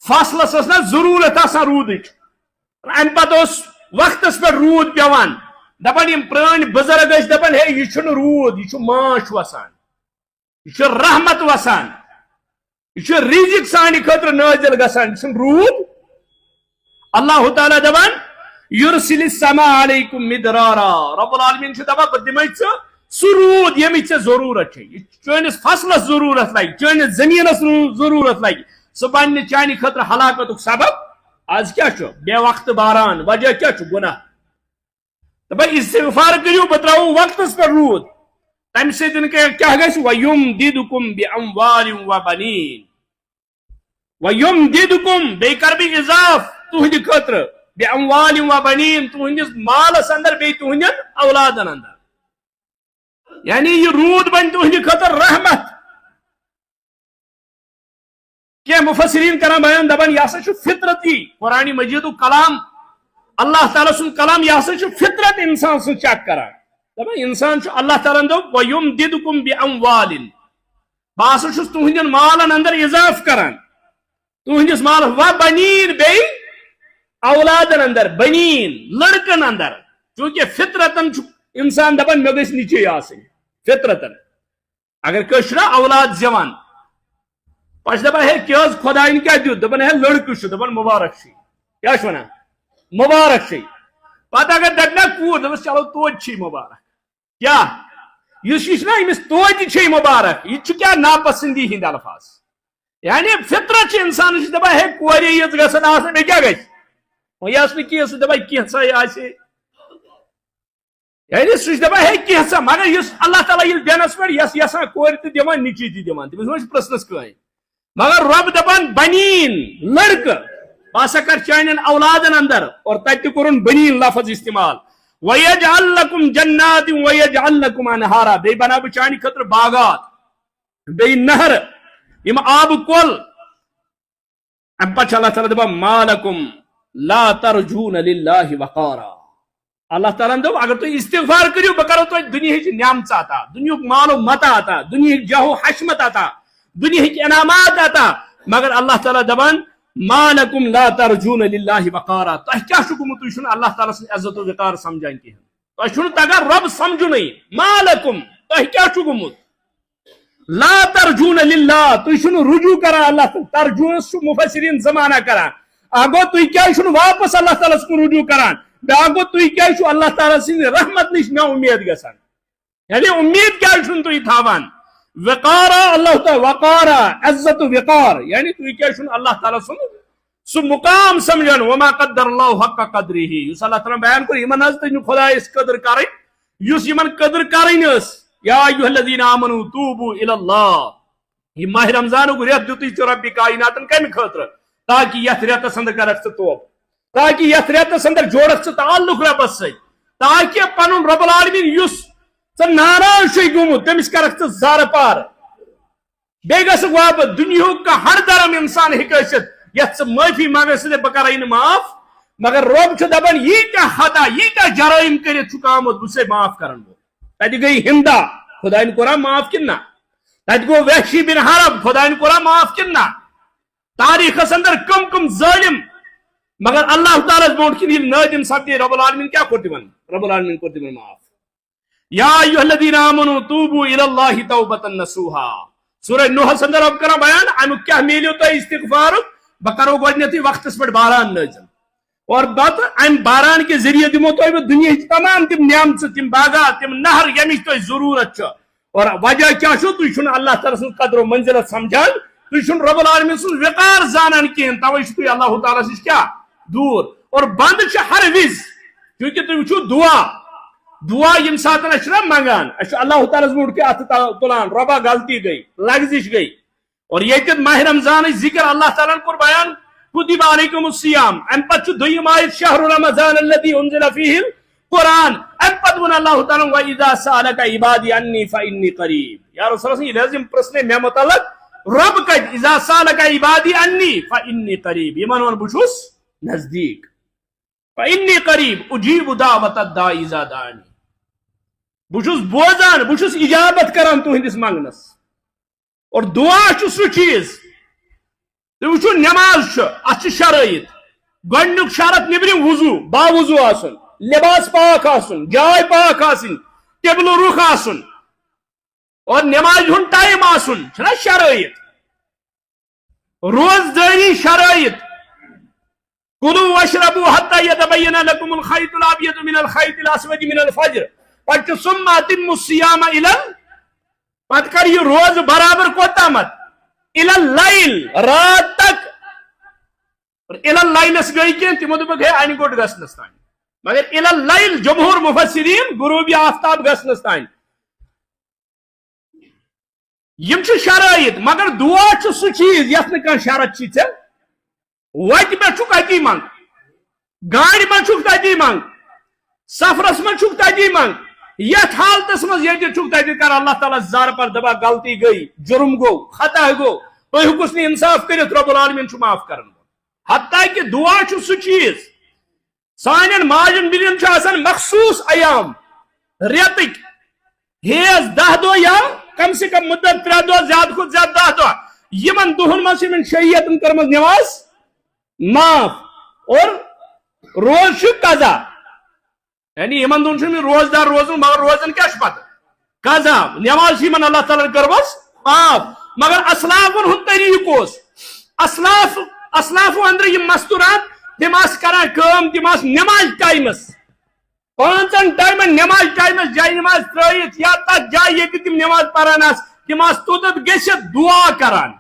فصلس ٲس نہ ضروٗرت آسان روٗدٕچ امہ پتہ وقتس پہ روٗد پیوان دپان یم پرٲنۍ بُزرگ ٲسۍ دپان ہے یہ چھُنہٕ روٗد یہ چھُ ماچھ وسان یہ چھُ رحمت وسان یہ چھُ رزق سانہِ خٲطرٕ نٲزِل گژھان یہ چھُنہٕ روٗد اللہ تعالیٰ دپان یُرسِلِ السماء علیکم مدرارا رب العالمین چھُ دپان بہٕ دِمے ژٕ سُہ روٗد ییٚمِچ ژےٚ ضروٗرت چھے یہ چٲنِس فصلس ضروٗرت لگہِ چٲنِس زٔمیٖنس ضروٗرت لگہِ سُہ بنہِ چانہِ خٲطرٕ ہلاکتُک سبب آج کیا چھو بے وقت باران وجہ کیا چھو گناہ دپان استغفار کریو بہٕ تراوو وقتس پہ روٗد تمہ سۭتۍ کیا گژھِ وَیُمدِدُکُم بِأَموالٍ وَبَنیٖن وَیُمدِدُکُم بیٚیہِ کر بہٕ اضاف تُہنٛدِ خٲطرٕ بِأَموالٍ وَبَنیٖن تُہنٛدِس مالس اندر بیٚیہِ تُہنٛدٮ۪ن اولادن اندر یعنی یہ روٗد بنہِ تُہنٛدِ خٲطرٕ رحمت کیا مفسرین کران بیان دپان یہ ہسا چھُ فطرتی قرآن مجید کلام اللہ تعالیٰ سُنٛد کلام یہ ہسا چھُ فطرت انسان سُنٛد چیک کران دپان انسان چھُ اللہ تعالیٰ دوٚپ وَیُمدِدُکُم بِأَموالٍ بہٕ ہسا چھُس تُہنٛدٮ۪ن مالن اندر اضاف کران تُہنٛدِس مالس وَبَنیٖن بیٚیہِ اولادن اندر بنیٖن لڑکن اندر چونکہ فطرتن چھُ انسان دپان مےٚ گژھِ نِچے آسٕنۍ فطرتن اگر کٲنٛسہِ چھُنہ اولاد زیوان پتہ دپان ہے کیا خدائن کیا دیت دپان ہے لڑکہ دپان مبارک چھی کیا ونان مبارک چھی پتہ اگر دپنا کور دپس چلو توتہِ چھی مبارک کیا یُس یہِ چھُنہ أمِس توتہِ چھی مبارک یہ کیا ناپسندی ہند الفاظ یعنی فطرت انسان دپان ہے کورے یژ گژھن آسن مےٚ کیاہ گژھِ وۄنۍ آسہِ نہٕ کینٛہہ سُہ دپان کینٛژھے آسہِ یعنی سُہ چھُ دپان ہے کینٛژھا مگر یُس اللہ تعالیٰ ییٚلہِ دِنس پٮ۪ٹھ یس یژھان کورِ تہِ دِوان نِچی تہِ دِوان تٔمِس ما چھُ پرژھنس کٕہٕنۍ مگر رب دپان بنیٖن لڑکہ بہٕ ہسا کر چانین اولادن اندر اور تتہِ تہِ کوٚرُن بنیٖن لفظ استعمال وَیَجْعَلْ لَكُمْ جَنَّاتٍ وَیَجْعَلْ لَكُمْ أَنْہارا بیٚیہِ بناو بہٕ چانہِ خٲطرٕ باغات بیٚیہِ نہر یم آبہٕ کۄل امہِ پتہٕ چھُ اللہ تعالیٰ دپان مَا لَكُمْ لَا تَرْجُونَ لِلَّهِ وَقَارًا اللہ تعالیٰ ہن دوٚپ اگر تُہۍ استغفار کٔرِو بہٕ کرو تۄہہِ دُنیہٕچ نعمژٕ عطا دُنیہُک مال و متا عطا دُنیہٕکۍ جاہ و حشمت عطا دُنیہٕکۍ انعامات عطا مگر اللہ تعالیٰ دپان مَا لَكُمْ لَا تَرْجُونَ لِلَّهِ وَقَارًا تۄہہِ کیٛاہ چھُ گوٚمُت تُہۍ چھُنہٕ اللہ تعالیٰ سٕنٛز عزت و وقار سمجھان کِہینۍ تۄہہِ چھُنہٕ تگان رب سمجھُنٕے مَا لَكُمْ تۄہہِ کیٛاہ چھُ گوٚمُت لا ترجون للہ تُہۍ چھُنہٕ رجوع کران اللہ ترجوٗنس چھُ مفسرین زمانہ کران اکھ گوٚو تُہۍ کیٛازِ چھُنہٕ واپس اللہ تعالیٰ ہس کُن رجوع کران بیاکھ گوٚو تُہۍ کیٛازِ چھُو اللہ تعالیٰ سٕنٛدِ رحمت نِش نا اُمید گژھان یعنی اُمید کیٛازِ چھُنہٕ تُہۍ تھاوان وقارا اللہ تعالیٰ وقارا عزت و وقار یعنی تُہۍ کیٛازِ چھُنہٕ اللہ تعالیٰ سُنٛد سُہ مقام سمجھان وما قدر اللہ حق قدرہ یُس اللہ تعالیٰ بیان کوٚر یِمن حظ تٔج نہٕ خۄدایس قدر کرٕنۍ یُس یِمن قدر کرٕنۍ ٲس یا ایھا الذین آمنوا توبوا الی اللہ یہ ماہ رمضانُک رٮ۪تھ دِتُے ژےٚ رۄبِ کائناتن کمہِ خٲطرٕ تاکہ یتھ ریتس اندر کرک توب تاکہ یتھ ریتس اندر جوڑک تعلق ربس سی تاکہ پن رب العالمین یس ناراض گومت تمس کرک زار پار بیٚیہِ گژھکھ واپس دنیاہُک کانٛہہ ہر درم انسان ہیٚکہِ ٲسِتھ یتھ معٲفی منگس سے بہ کرے معاف مگر رب چھ دپان ییٖتیاہ خطا ییٖتیاہ جرائم کٔرِتھ چھُکھ آمُت بہٕ چھُسے معاف کرن وول تتہِ گٔے ہندا خداین کوٚرا معاف کِنہٕ نہ تتہِ گوٚو وحشی بن حرب خداین کوٚرا معاف کِنہٕ نہ تاریخس اندر کم کم ظالم مگر اللہ تعالیٰ برونٛٹھ کِنۍ ییٚلہِ نٲدِم سپدے رب العالمین کیٛاہ کوٚر تِمن رب العالمین کوٚر تِمن معاف یا ایھا الذین آمنوا توبوا الی اللہ توبۃ نصوحا سورہ نوحس اندر اب کران بیان امیک کیا میلیو تہ استغفار بہ کرو گۄڈنیتھٕے وقتس پہ باران نازل اور بت ام باران کے ذریعے دمو تہ بہ دنیا تمام تم نعمت تم باغات تم نہر یمچ تہ ضرورت چھ اور وجہ کیا چھ تھی چھن اللہ تعالیٰ سن قدر و منزلت سمجھان تھی چھن رب العالمین سن وقار زانان کہین توے چھ تھی اللہ تعالیٰ سن کیا دور اور بند چھ ہر وز کیونکہ تھی وچھو دعا یم سات منگان اللہ تعالیٰ برونٹ کے اتھ تلان ربا غلطی گئی لغزش گئی اور یہ ماہ رمضان ذکر اللہ تعالیٰ کور بیان کتب علیکم الصیام ام پتہ دویم آیت شہر رمضان الذی انزل فیہ القرآن ام پتہ ون اللہ تعالیٰ واذا سألک عبادی انی فانی قریب یا رسول اللہ یہ لازم پرسنے میں متعلق رب کت اذا سألک عبادی انی فانی قریب یمن ون بچھس نزدیک فانی قریب اجیب دعوت الداعی اذا دعانی بہت بوزان بہت اجابت کران تہندس منگنس اور دعا سہ چیز تھی وچھو نماز ات شرائط گۄڈنیُک شرط نبرم وضو با وضو آسن لباس پاک آسن جائے پاک آسن قبل رخ آسن اور نماز ہند ٹائم آسن چھنا شرائط روزداری شرائط کلوا واشربوا حتى يتبين لكم الخيط الابيض من الخيط الاسود من الفجر پتہ ثم اتم الصيام الى پتہ کر یہ روز برابر کوتامت الى اللیل رات تک الى اللیلس گئی کہ تمو دپک ہے ان گوٹ گسنس تان مگر الى اللیل جمہور مفسرین غروب آفتاب گسنس تان یم چھ شرائط مگر دعا چھ سہ چیز یتھ نہ کانٛہہ شرط چھ ژے وتہِ پہ چھُکھ تتی منگ گاڑی منٛز چھُکھ تتی منگ سفرس من چھُکھ تتی منگ یتھ حالتس مز یہ چھُکھ تتی کر اللہ تعالیٰ زار پر دبا غلطی گئی جرم گو خطا گو تُہۍ ہیٚکوس نہٕ انصاف کٔرِتھ رب العالمین چھُ معاف کرن حتیٰ کہ دعا چھُ سُہ چیز سانٮ۪ن ماجن بیٚنٮ۪ن چھُ آسان مخصوص ایام رٮ۪تٕکۍ ہیز 10 دۄہ یا کم سے کم مدت 3 دۄہ زیادٕ کھۄتہٕ زیادٕ 10 دۄہ یمن دۄہن منٛز چھِ یمن شریعتن کٔرمٕژ نماز معاف اور روز چھُ قضا یعنی یمن دۄہن چھُ روزدار روزن مگر روزن کیا پتہ قضا نماز یمن اللہ تعالیٰ کٔرمٕژ معاف مگر اسلافن ہند طریقہ اوس اسلافو اندر یم مستورات تم کران کٲم تم نماز ٹائمس 5 ٹائمن نماز ٹائمس جائے نماز ترٲیِتھ یا تتھ جائے ییٚتہِ تم نماز پران تم توتت گژھِتھ دعا کران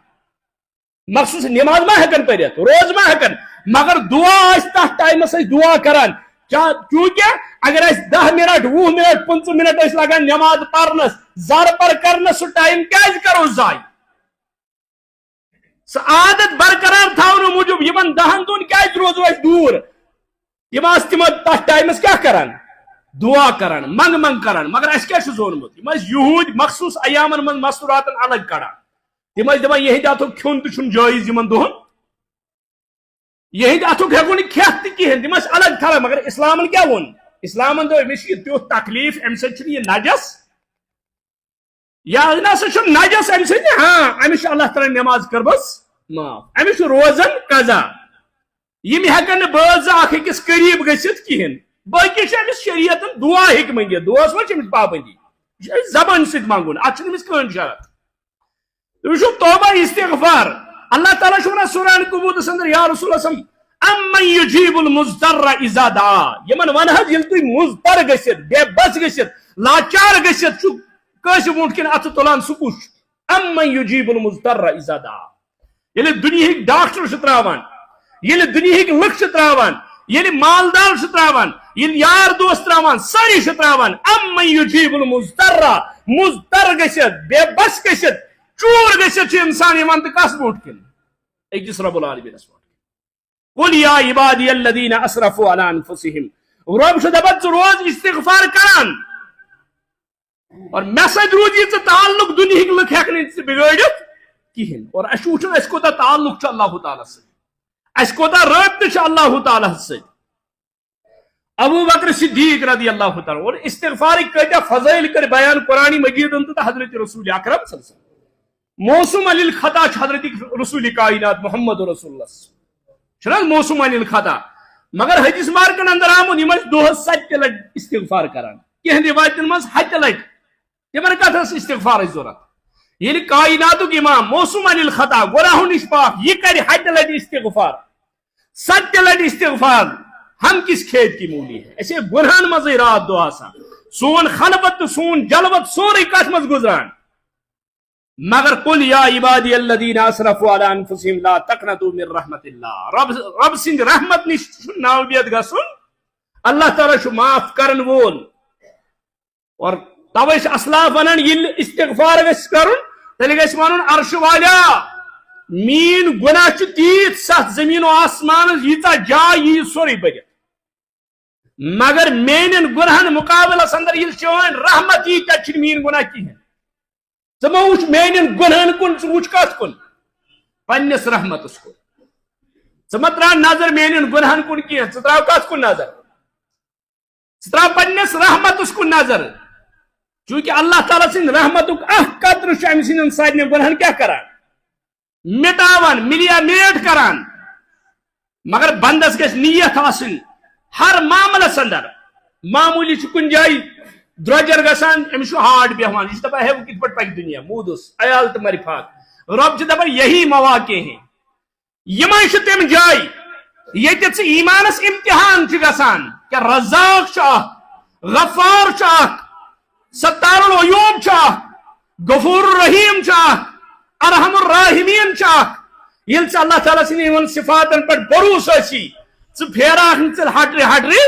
مخصوص نماز ما ہیکن پٔرِتھ روز ما ہیکن مگر دعا تتھ ٹائمس دعا کران چونکہ اگر 10 منٹ 20 منٹ 15 منٹ لگان نماز پرنس زر پر کرنس سہ ٹائم کیازِ کرو ضائع سہ عادت برقرار تھاونہٕ موجوب یمن 10 دۄہن کیازِ روزو أسۍ دوٗر تم تتھ ٹائمس کیا کران دعا کران منگ منگ کران مگر اس کیا زونمت یہود مخصوص ایامن من مستوراتن الگ کڑان تم دپان یہند اتھک کھیون تہ جائز یمن دۄہن یہند اتھک ہیکو نہٕ کھیتھ تہ کہین تم الگ تھاوان مگر اسلامن کیا وون اسلامن دو امس تیوت تکلیف ام سۭتۍ یہ نجس یا نسا نجس ام سۭتۍ ہاں امس اللہ تعالیٰ نماز کٔرمٕژ معاف امس روزن قضا یم ہیکن بٲژ اکھ أکِس قریب گژھِتھ کہین باقی امس شریعتن دعا ہیٚکہِ منگِتھ دعاس منٛز چھِ امس پابندی یہ زبان سۭتۍ منگُن اتھ چھُنہٕ امس کٕہٕنۍ شرط تُہۍ وٕچھِو توبہ استغفار اللہ تعالیٰ چھُ ونان سورہ عنکبوتس اندر یا رسول اللہ امن یجیب المضطر اذا دعا یمن ون حظ ییٚلہِ تُہۍ مضطر گٔژھِتھ بے بس گٔژھِتھ لاچار گٔژھِتھ چھُ کٲنٛسہِ برونٛٹھ کِنۍ اتھٕ تُلان سُہ کُس چھُ امن یجیب المضطر اذا دعا ییٚلہِ دُنیہٕکۍ ڈاکٹر چھِ تراوان ییٚلہِ دُنیہٕکۍ لُکھ چھِ تراوان ییٚلہِ مالدار چھِ تراوان ییٚلہِ یار دوست تراوان سٲری چھِ تراوان امن یجیب المضطر مضطر گٔژھِتھ بے بس گٔژھِتھ چور گٔژھِتھ چھُ انسان یِوان تہٕ کس برونٛٹھ کِنۍ أکِس رب العالمیٖنس برونٛٹھ قل یا عبادی الذین اسرفوا علی انفسہم رب چھ دپان ژٕ روز استغفار کران اور مے سۭتۍ روزی ژٕ تعلق دنیہٕکۍ لُکھ ہیٚکن ژٕ بگٲڑِتھ کہین اور اس وچھن اس کوتاہ تعلق چھ اللہ تعالیٰ سۭتۍ اس کوتاہ رابطہ چھ اللہ تعالیٰ سۭتۍ ابو بکر صدیق رضی اللہ تعالیٰ اور استغفار کتیا فضائل کر بیان قرآن مجید تو حضرت رسول اکرم صلی اللہ علیہ وسلم موسم علی الخطا حضرت رسول کائنات محمد رسول اللہ چھنا موسم علی الخطا مگر حدیث مارکن اندر آمد یم دہس 7 لٹ استغفار کران کہن روایتن مز 7 لٹ تمن کتھس استغفار ضرورت یعنی کائناتک امام موسم علی الخطا گناہوں نش پاک یہ کر 7 لٹ استغفار 7 لٹ استغفار ہم کس کھیت کی مولی ہے ایسے گناہن مز رات دو آسان سون خلبت تو سون جلبت سوری کت مز گزران مگر قل یا عبادی الذین اسرفوا علی انفسہم لا تقنطوا من رحمت اللہ رب سند رحمت نش ناامید گژھن اللہ تعالیٰ چھ معاف کرن وول اور توے اسلاف ونان یل استغفار گژھِ کرن تیلہِ گژھِ ونن عرش والا مین گناہ چھ تیت ست زمین و آسمان ییژا جاے یہ سوری بٔرِتھ مگر میانن گناہن مقابلس اندر یل چون رحمت یہ تت مین گناہ کہین ژٕ مہ وٕچھ میانن گناہن کن ژٕ وٕچھ کتھ کن پننس رحمتس کن ژٕ مہ ترٛاو نظر میانن گناہن کن کینٛہہ ژٕ ترٛاو کتھ کن نظر ژٕ ترٛاو پننس رحمتس کن نظر چونکہ اللہ تعالیٰ سند رحمتک اکھ قطرٕ چھُ أمۍ سٕنٛدٮ۪ن سارنٕے گناہن کیاہ کران مٹاوان ملیا میٹ کران مگر بندس گژھِ نیت آسٕنۍ ہر معاملس اندر معمولی کن جائے درجر گسان امس ہارٹ بیہوان یہ دپان ہے وہ کت پہ پک دنیا مودس عیال تو مرفات رب چھ دپان یہی مواقع ہیں یمے تم جائے یت ایمانس امتحان گسان کہ رزاق غفار ستار العیوب غفور الرحیم ارحم الراحمین یل اللہ تعالیٰ سن صفاتن پہ بروس ثی پھیراک ہٹری ہٹری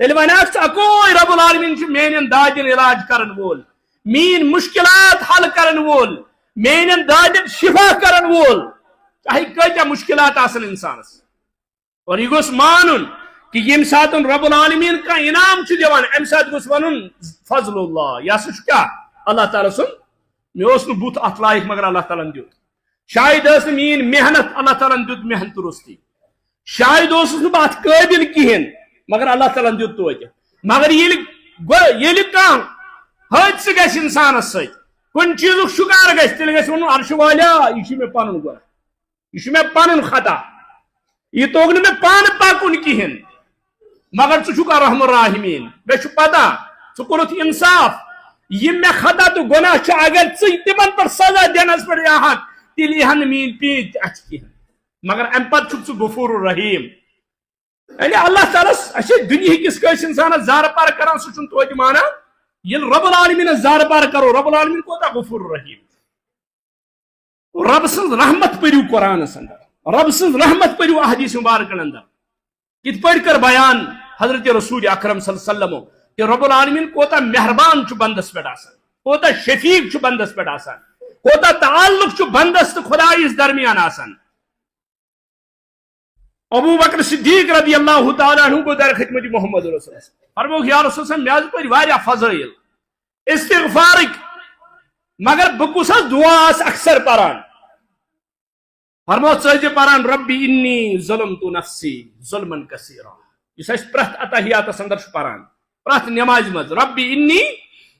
تیل وناک اکوئی رب العالمین میان دادن علاج کرن وول مین مشکلات حل کرن وول میان دادن شفا کرن وول چاہے کتیا مشکلات آسن انسانس اور یہ گوس مانن کہ یم سات رب العالمین کا انعام دیوان ام سات گوس ون فضل اللہ یہ سا کیا اللہ تعالیٰ سن مے اس بت ات لائق مگر اللہ تعالیٰ دیت شاید اس مین محنت اللہ تعالیٰ دیت محنت رستی شاید بہ ات قابل کہین مگر اللہ تعالیٰ دیت توتہ مگر یل کان حادثہ گژھِ انسانس ست کن چیزک شکار گژھِ تیل گژھِ ون عرش والا یہ مے پن گناہ یہ مے پن خطا یہ توگ نہ مے پان پکن کہین مگر ژٕ ارحم الراحمین مے چھ پتہ ژٕ کورُتھ انصاف یم مے خطا تو گناہ چھ اگر ژٕ تمن پر سزا دینس پہ یہاں تیل یہ مین پیت اتھ کہین مگر ام پتہ ژٕ غفور الرحیم یعنی اللہ تعالیٰ اچھے دنیا کس کس انسانس زار پار کران سہ توتہ مانا یل رب العالمین زار پار کرو رب العالمین کوتا غفور الرحیم رب سن رحمت پریو قرآنس اندر رب سن رحمت پریو احادیث مبارکن اندر کت پڑھ کر بیان حضرت رسول اکرم صلی اللہ علیہ وسلم کہ رب العالمین کوتا مہربان چھ بندس پہ آسان کوتا شفیق چھ بندس پہ آسان کوتا تعلق چھ بندس تو خدایس درمیان آسان ابو بکر صدیق رضی اللہ تعالیٰ عنہ کو در خدمت محمد رسول اللہ فرمو یا رسول اللہ میں آج پر واریاہ فضائل استغفارک مگر بکس دعا اکثر پران فرمو چیزے پران ربی انی ظلمت نفسی ظلما کثیرا اس پرت اتحیات اندر پران پرت نماز مز ربی انی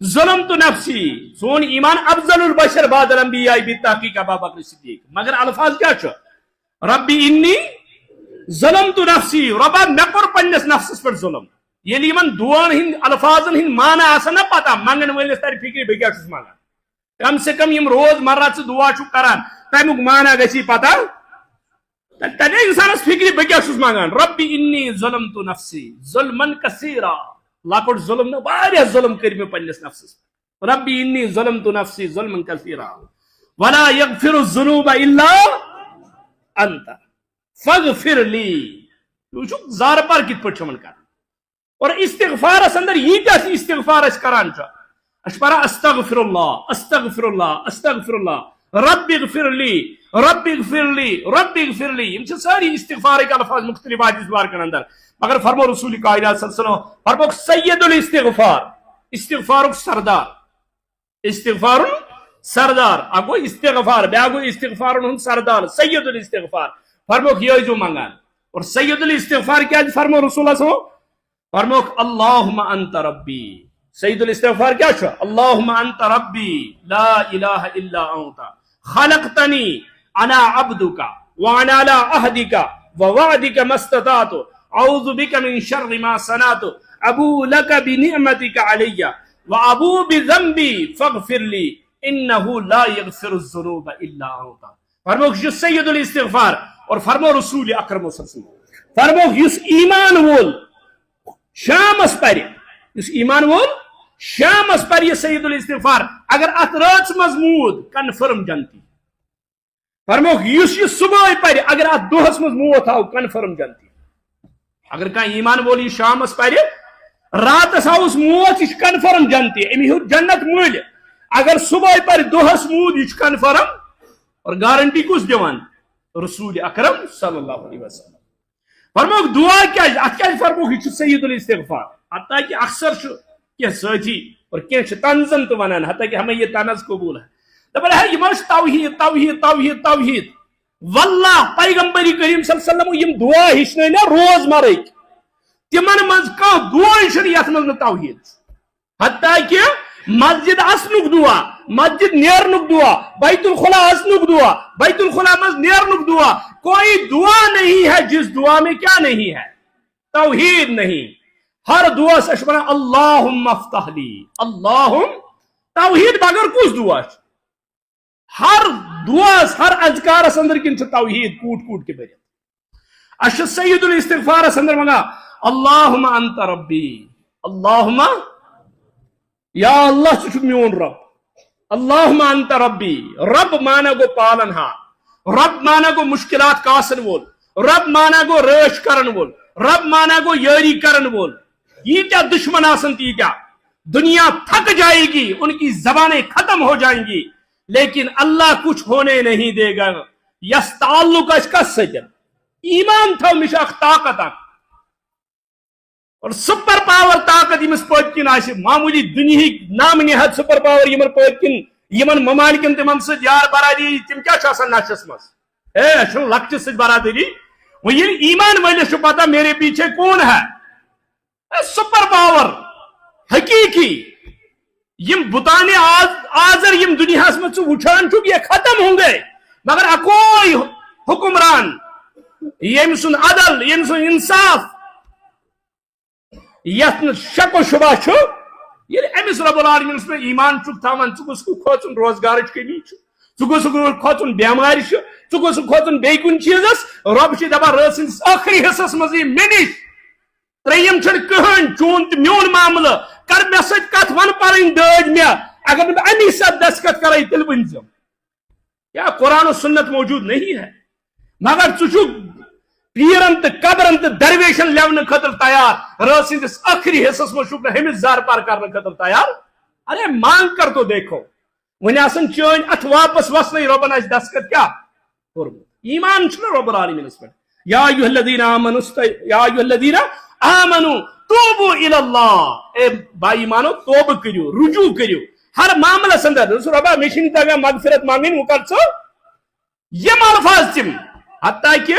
ظلمت نفسی سون ایمان افضل البشر بعد الانبیاء بالتحقیق ابو بکر صدیق مگر الفاظ کیا چھ ربی انی ظلمت نفسی ربا مے کور پنس نفسس پہ ظلم یل یمن دعان ہند الفاظن ہند معنی آسن نا پتہ منگن ولس تر فکر بہ کیا چھس منگان کم سے کم یم روز مرہ دعا چھ کران تمیک معنی گژھی پتہ تلے انسانس فکر بہ کیا چھس منگان ربی انی ظلمت نفسی ظلما کثیرا لکٹ ظلم نہ واریاہ ظلم کر میں پنس نفسس ربی انی ظلمت نفسی ظلما کثیرا ولا یغفر الذنوب الا انت فغفر لی زار پار کت پہ کر اور استغفار اندر یہ استغفار کران پارا استغفر اللہ استغفر اللہ استغفر اللہ رب اغفر لی رب اغفر لی رب اغفر لی، یہ ساری استغفار کے الفاظ مختلف حدیث بار کے اندر، مگر فرمو رسول کائنات صلی اللہ علیہ وسلم فرمو سید الاستغفار، استغفار سردار، استغفار سردار، اگو استغفار بیا گو استغفار سردار سید الاستغفار، فرمو یہ جو منگان اور سید الاستغفار کیا فرمو رسول اللہ صلی اللہ علیہ وسلم فرمو اللہم انت ربی، سید الاستغفار کیا شو اللہم انت ربی لا الہ الا انت خلقتنی انا عبدک وانا على عہدک ووعدک ما استطعت اعوذ بک من شر ما صنعت ابو لک بنعمتک علی وابو بذنبی فاغفر لی انہ لا یغفر الذنوب الا انت، فرمو جو سید الاستغفار اور فرمو رسول اکرم صلی اللہ علیہ وسلم فرمو یس ایمان وول شامس پر، یس ایمان وول شامس پر یہ سید الاستغفار اگر ات رات مضمود کنفرم جنتی، فرمو یس یہ صبح پر اگر ات دوہس مضمود آو کنفرم جنتی، اگر کہیں ایمان وول یہ شامس پر رات آوس موت یہ کنفرم جنتی، امی ہو جنت مول، اگر صبح پر دوہس مود یہ کنفرم، اور گارنٹی کس دیوان رسول اکرم صلی اللہ علیہ وسلم، فرمو دعا کیا ات کیا فرمو یہ سید الاستغفار، حتیٰ کہ اکثر کیا ساتھی اور کیا طنزن تو ونان، حتیٰ کہ ہمیں یہ طنز قبول ہے دپان ہے یہ توحید توحید توحید توحید، واللہ پیغمبر کریم صلی اللہ علیہ وسلم یم دعا ہچن روز مرک تمن مز کم دعا چھ یت مز توحید، حتیٰ کہ مسجد اسنک دعا، مسجد نیرنک دعا، بیت الخلا اسنک دعا، بیت الخلا مز نیرنک دعا، کوئی دعا نہیں ہے جس دعا میں کیا نہیں ہے توحید نہیں، ہر دعا سے بنا اللہم افتح لی، اللہم توحید بغیر کس دعا ہر دعا ہر اذکار اندر کن توحید کوٹ کوٹ کے بجت اش سید الاستغفار اندر منگا اللہم انت ربی، اللہم یا اللہ ث میون رب، اللہم انت ربی، رب مانا گو پالن ہار، رب مانا گو مشکلات کاسن وول، رب مانا گو رش کرن وول، رب مانا گو یاری کرن وول، یہ کیا دشمن آسن تی کیا دنیا تھک جائے گی، ان کی زبانیں ختم ہو جائیں گی، لیکن اللہ کچھ ہونے نہیں دے گا، یس تعلق اس کا سجن ایمان تھا مشاق طاقت اور سپر پاور طاقت یمس پتکن آسہ معمولی دنیا نام نہاد سپر پاور یمن پتکن یمن ممالکن تمن ست یار برادری تم کیا آسان نشس مز اے لکچس ست برادری، وہ یہ ایمان ولس پتہ میرے پیچھے کون ہے، سپر پاور حقیقی یم بتانے آزر یم دنیا میں وچھان چک یہ ختم ہوں گے، مگر اکوئی حکمران یم سن عدل یم سن انصاف یت شک و شبہ یہ امس رب العالمین پہ ایمان چک تھان ثس کھوچن روزگار کمی ثس کھوچن بیمار ثس کھوچن بی کن چیزس، رب دپان رات سندس آخری حصس مز مے نش تریم کہین چون تو میون معاملہ کر مے ست کت ون پن دج مے اگر میں امی ساتھ دستخط کرائی تیل ونزم، کیا قرآن و سنت موجود نہیں ہے، مگر ث پیرن تو قبرن تو درویشن لون خاطر تیار، رات سندس آخری حصس میں شکر ہمس زار پار کرنے خاطر تیار، ارے مانگ کر تو دیکھو ون آسن چین ات واپس وسن ربن اس دستخط کیا ایمان چھنا رب العالمین پہ یا ایھا الذین آمنوا یا ایھا الذین آمنوا توبوا الی اللہ، اے بائی ایمانو توبہ کریو رجوع کریو ہر معاملہ اندر، ربا مشن تگا مغفرت مانگن وہ کر سو یم الفاظ تم، حتیٰ کہ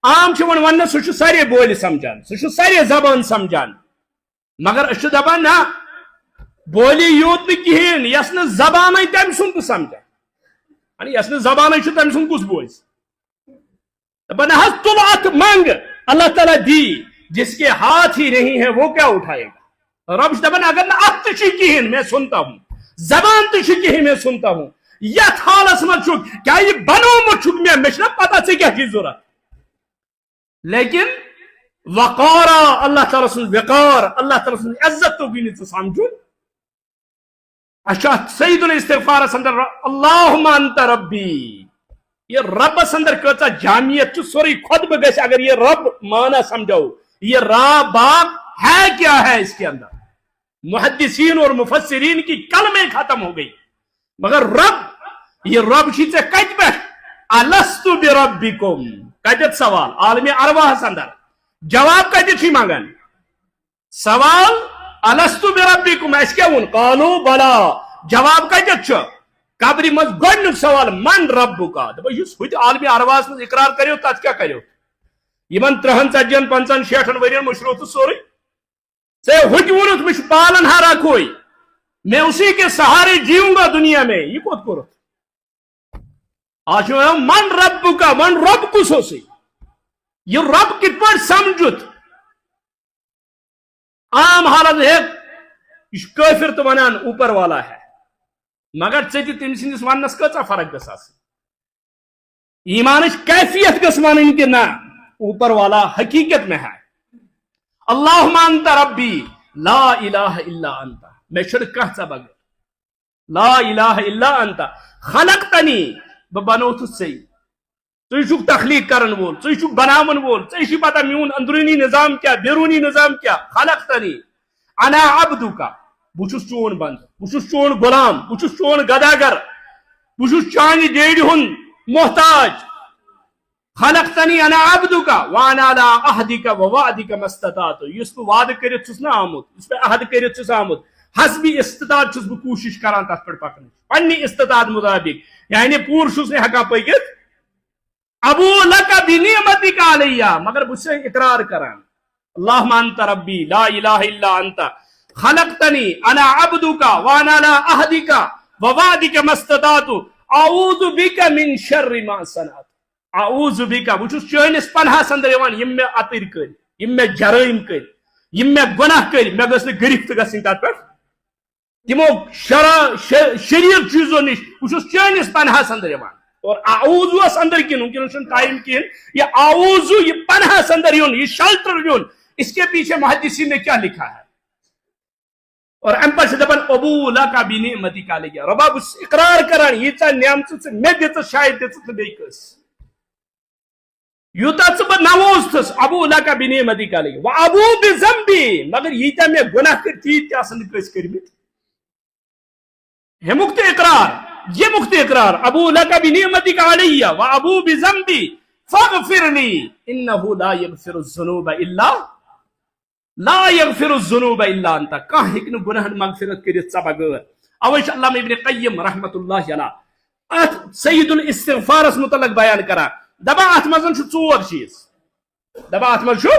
عام ون سہ سارے بول سمجھان سہ سارے زبان سمجھان، مگر اس دپان نا بولی یوت نی کہین یس نا زبان تم سن تو سمجھان، یس نا زبان تم سن کس بوز دپان حض طلعت مانگ اللہ تعالیٰ دی، جس کے ہاتھ ہی نہیں ہے وہ کیا اٹھائے گا، رب دپان اگر نا ات کہین میں سنتا ہوں، زبان تو کہین میں سنتا ہوں، یت حالس من کیا یہ بنومت میں پتہ ٹھیک کیا چیز ضرورت، لیکن وقارا اللہ تعالیٰ سن وقار اللہ تعالیٰ سن عزت تو بھی نہیں سمجھو، اچھا سید الاستغفار اندر اللہم انت ربی، یہ رب اندر کتا جامعیت سوری خود بگیس، اگر یہ رب مانا سمجھو یہ را باق ہے کیا ہے، اس کے اندر محدثین اور مفسرین کی کلمیں ختم ہو گئی، مگر رب یہ رب چیز کت پہ الستو بربکم کتت سوال عالم ارواحس اندر جواب کتت مانگان سوال الستو بربکم اس کیا ون قالو بلا جواب کتت قبری مز گۄڈنیُک سوال من ربکا دپان یُس ہُتہِ عالمی ارواحس مز اقرار کریو تتھ کیا کریو یمن 30 40 50 60 ورین مشروع تو سورے ژے ہُتہِ ووٚنُتھ مےٚ چھُ پالن ہارا کوئی میں اسی کے سہارے جیوں گا دنیا میں یہ کوت کورت آج من ربکا من رب کس ہو سی یہ رب کت پر سمجھت عام حالت ہے یہ کافر تو ونان اوپر والا ہے مگر ژےٚ تم سندس وننس کۭژاہ فرق گژھِ آسٕنۍ ایمانٕچ کیفیت گژھِ ونٕنۍ کہ نہ اوپر والا حقیقت میں ہے اللہم انت ربی لا الہ الا انت میں چھڑ کانٛہہ ژےٚ بغٲر لا الہ الا انت خلقتنی بہ بنوتھ ژے ژٕ چھُکھ تخلیق کرن وول ژٕ چھُکھ بناون وول ژے چھُے پتہ میون اندرونی نظام کیا بیرونی نظام کیا خلقتنی انا عبدک بہ چھُس چون بند بہ چھُس چون غلام بہ چھُس چون گداگر بہ چھُس چانہِ ڈیڑِ ہُنٛد محتاج خلقتنی انا عبدک وانا علی عہدک ووعدک ما استطعت یُس بہ وعدٕ کٔرِتھ چھُس نہ آمُت یُس بہ عہد کٔرِتھ چھُس آمُت حسبی استطاعت چھُس بہ کوٗشش کران تتھ پٮ۪ٹھ پکنٕچ پننہِ استطاعت مطابق یعنی پوٗرٕ چھُس نہٕ ہٮ۪کان پٔکِتھ ابو لک بنعمتک علیہ مگر بہ چھُسے اقرار کران اللہم انت ربی لا الہ الا انت خلقتنی انا عبدک وانا علی عہدک ووعدک ما استطعت اعوذ بک من شر ما صنعت اعوذ بک بہ چھُس چٲنِس پناہس اندر یِوان یِم مےٚ اَپٕرۍ کٔرۍ یِم مےٚ جرٲیِم کٔرۍ یِم مےٚ گۄناہ کٔرۍ مےٚ گٔژھ نہٕ گرفت گژھٕنۍ تتھ پٮ۪ٹھ تمو شریر چیزوں نش بہ چھُس چٲنِس پناہس اندر یِوان اور اعوذ اندر کن وٕنکیٚنس چھُنہٕ ٹایم کہیٖنۍ یہ اعوذ یہ پناہس اندر یُن یہ شلٹر یُن اس کے پیچھے محدثین نے کیا لکھا ہے اور ام پتہٕ چھِ دپان ابو لک بنعمتک علیہ ربا بہٕ چھُس اقرار کران ییٖژاہ نعمژٕ ژٕ مےٚ دِژٕس شاید دِژٕس نہٕ بیٚیہِ کٲنٛسہِ یوٗتاہ ژٕ بہٕ نووزتھس ابو لک بنعمتک علیہ و ابو بذنبی مگر ییٖتیاہ مےٚ گۄناہ کٔرۍ تیٖتۍ تہِ آسن نہٕ کٲنٛسہِ کٔرمٕتۍ ہمُک تہِ اقرار ییٚمُک تہِ اقرار ابو لک بنعمتک علیہ و ابو بذنبی فاغفر لی انہ لا یغفر الذنوب الا انت کانٛہہ ہیٚکہِ نہٕ گۄناہن مغفرت کٔرِتھ ژےٚ بغٲر اوے چھُ علامہ ابن قیم رحمۃ اللہ علیہ اتھ سید الاستغفارس متعلق بیان کران دپان اتھ منٛز چھُ ژور چیٖز دپان اتھ منٛز چھُ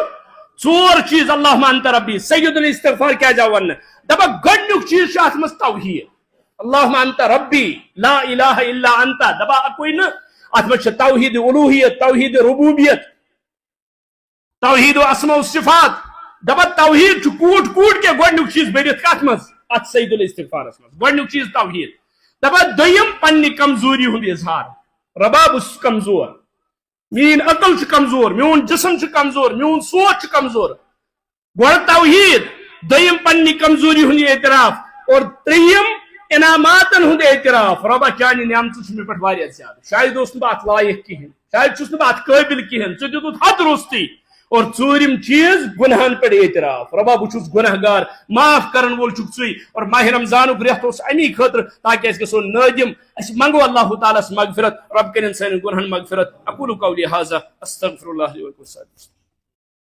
ژور چیٖز اللہم انت ربی سید الاستغفار کیازِ آو وننہٕ دپان گۄڈنیُک چیٖز چھُ اتھ منٛز توحید اللہم انت ربی لا الہ الا انت دپان اکوے نہٕ اتھ منٛز چھِ توحید الوہیت توحید ربوبیت توحید اسماء و صفات دپان توحید چھُ کوٗٹ کوٗٹ کے گۄڈنیُک چیٖز بٔرِتھ کتھ منٛز اتھ سید الاستغفارس منٛز گۄڈنیُک چیٖز توحید دپان دوٚیِم پننہِ کمزوری ہُنٛد اظہار ربا بہٕ چھُس کمزور میٲنۍ عقل چھِ کمزور میون جسم چھُ کمزور میون سوچ چھُ کمزور گۄڈٕ توحید دوٚیِم پننہِ کمزوری ہُنٛد اعتراف اور ترٛیٚیِم انعاماتن ہُنٛد اعتراف ربا چانہِ نعمژٕ چھِ مےٚ پٮ۪ٹھ واریاہ زیادٕ شاید اوس نہٕ بہٕ اتھ لایق کہیٖنۍ شاید چھُس نہٕ بہٕ اتھ قٲبل کہیٖنۍ ژٕ دِتُتھ حد روٚستٕے اور ژوٗرِم چیٖز گۄنہن پٮ۪ٹھ اعتراف ربا بہٕ چھُس گۄناہ گار معاف کرن وول چھُکھ ژٕے اور ماہ رمضانُک رٮ۪تھ اوس امی خٲطرٕ تاکہِ أسۍ گژھو نٲدِم أسۍ منگو اللہ تعالیٰ ہس مغفرت رب کٔرِنۍ سانٮ۪ن گۄنہن مغفرت اقول قولی ھذا استغفر اللہ لی ولکم.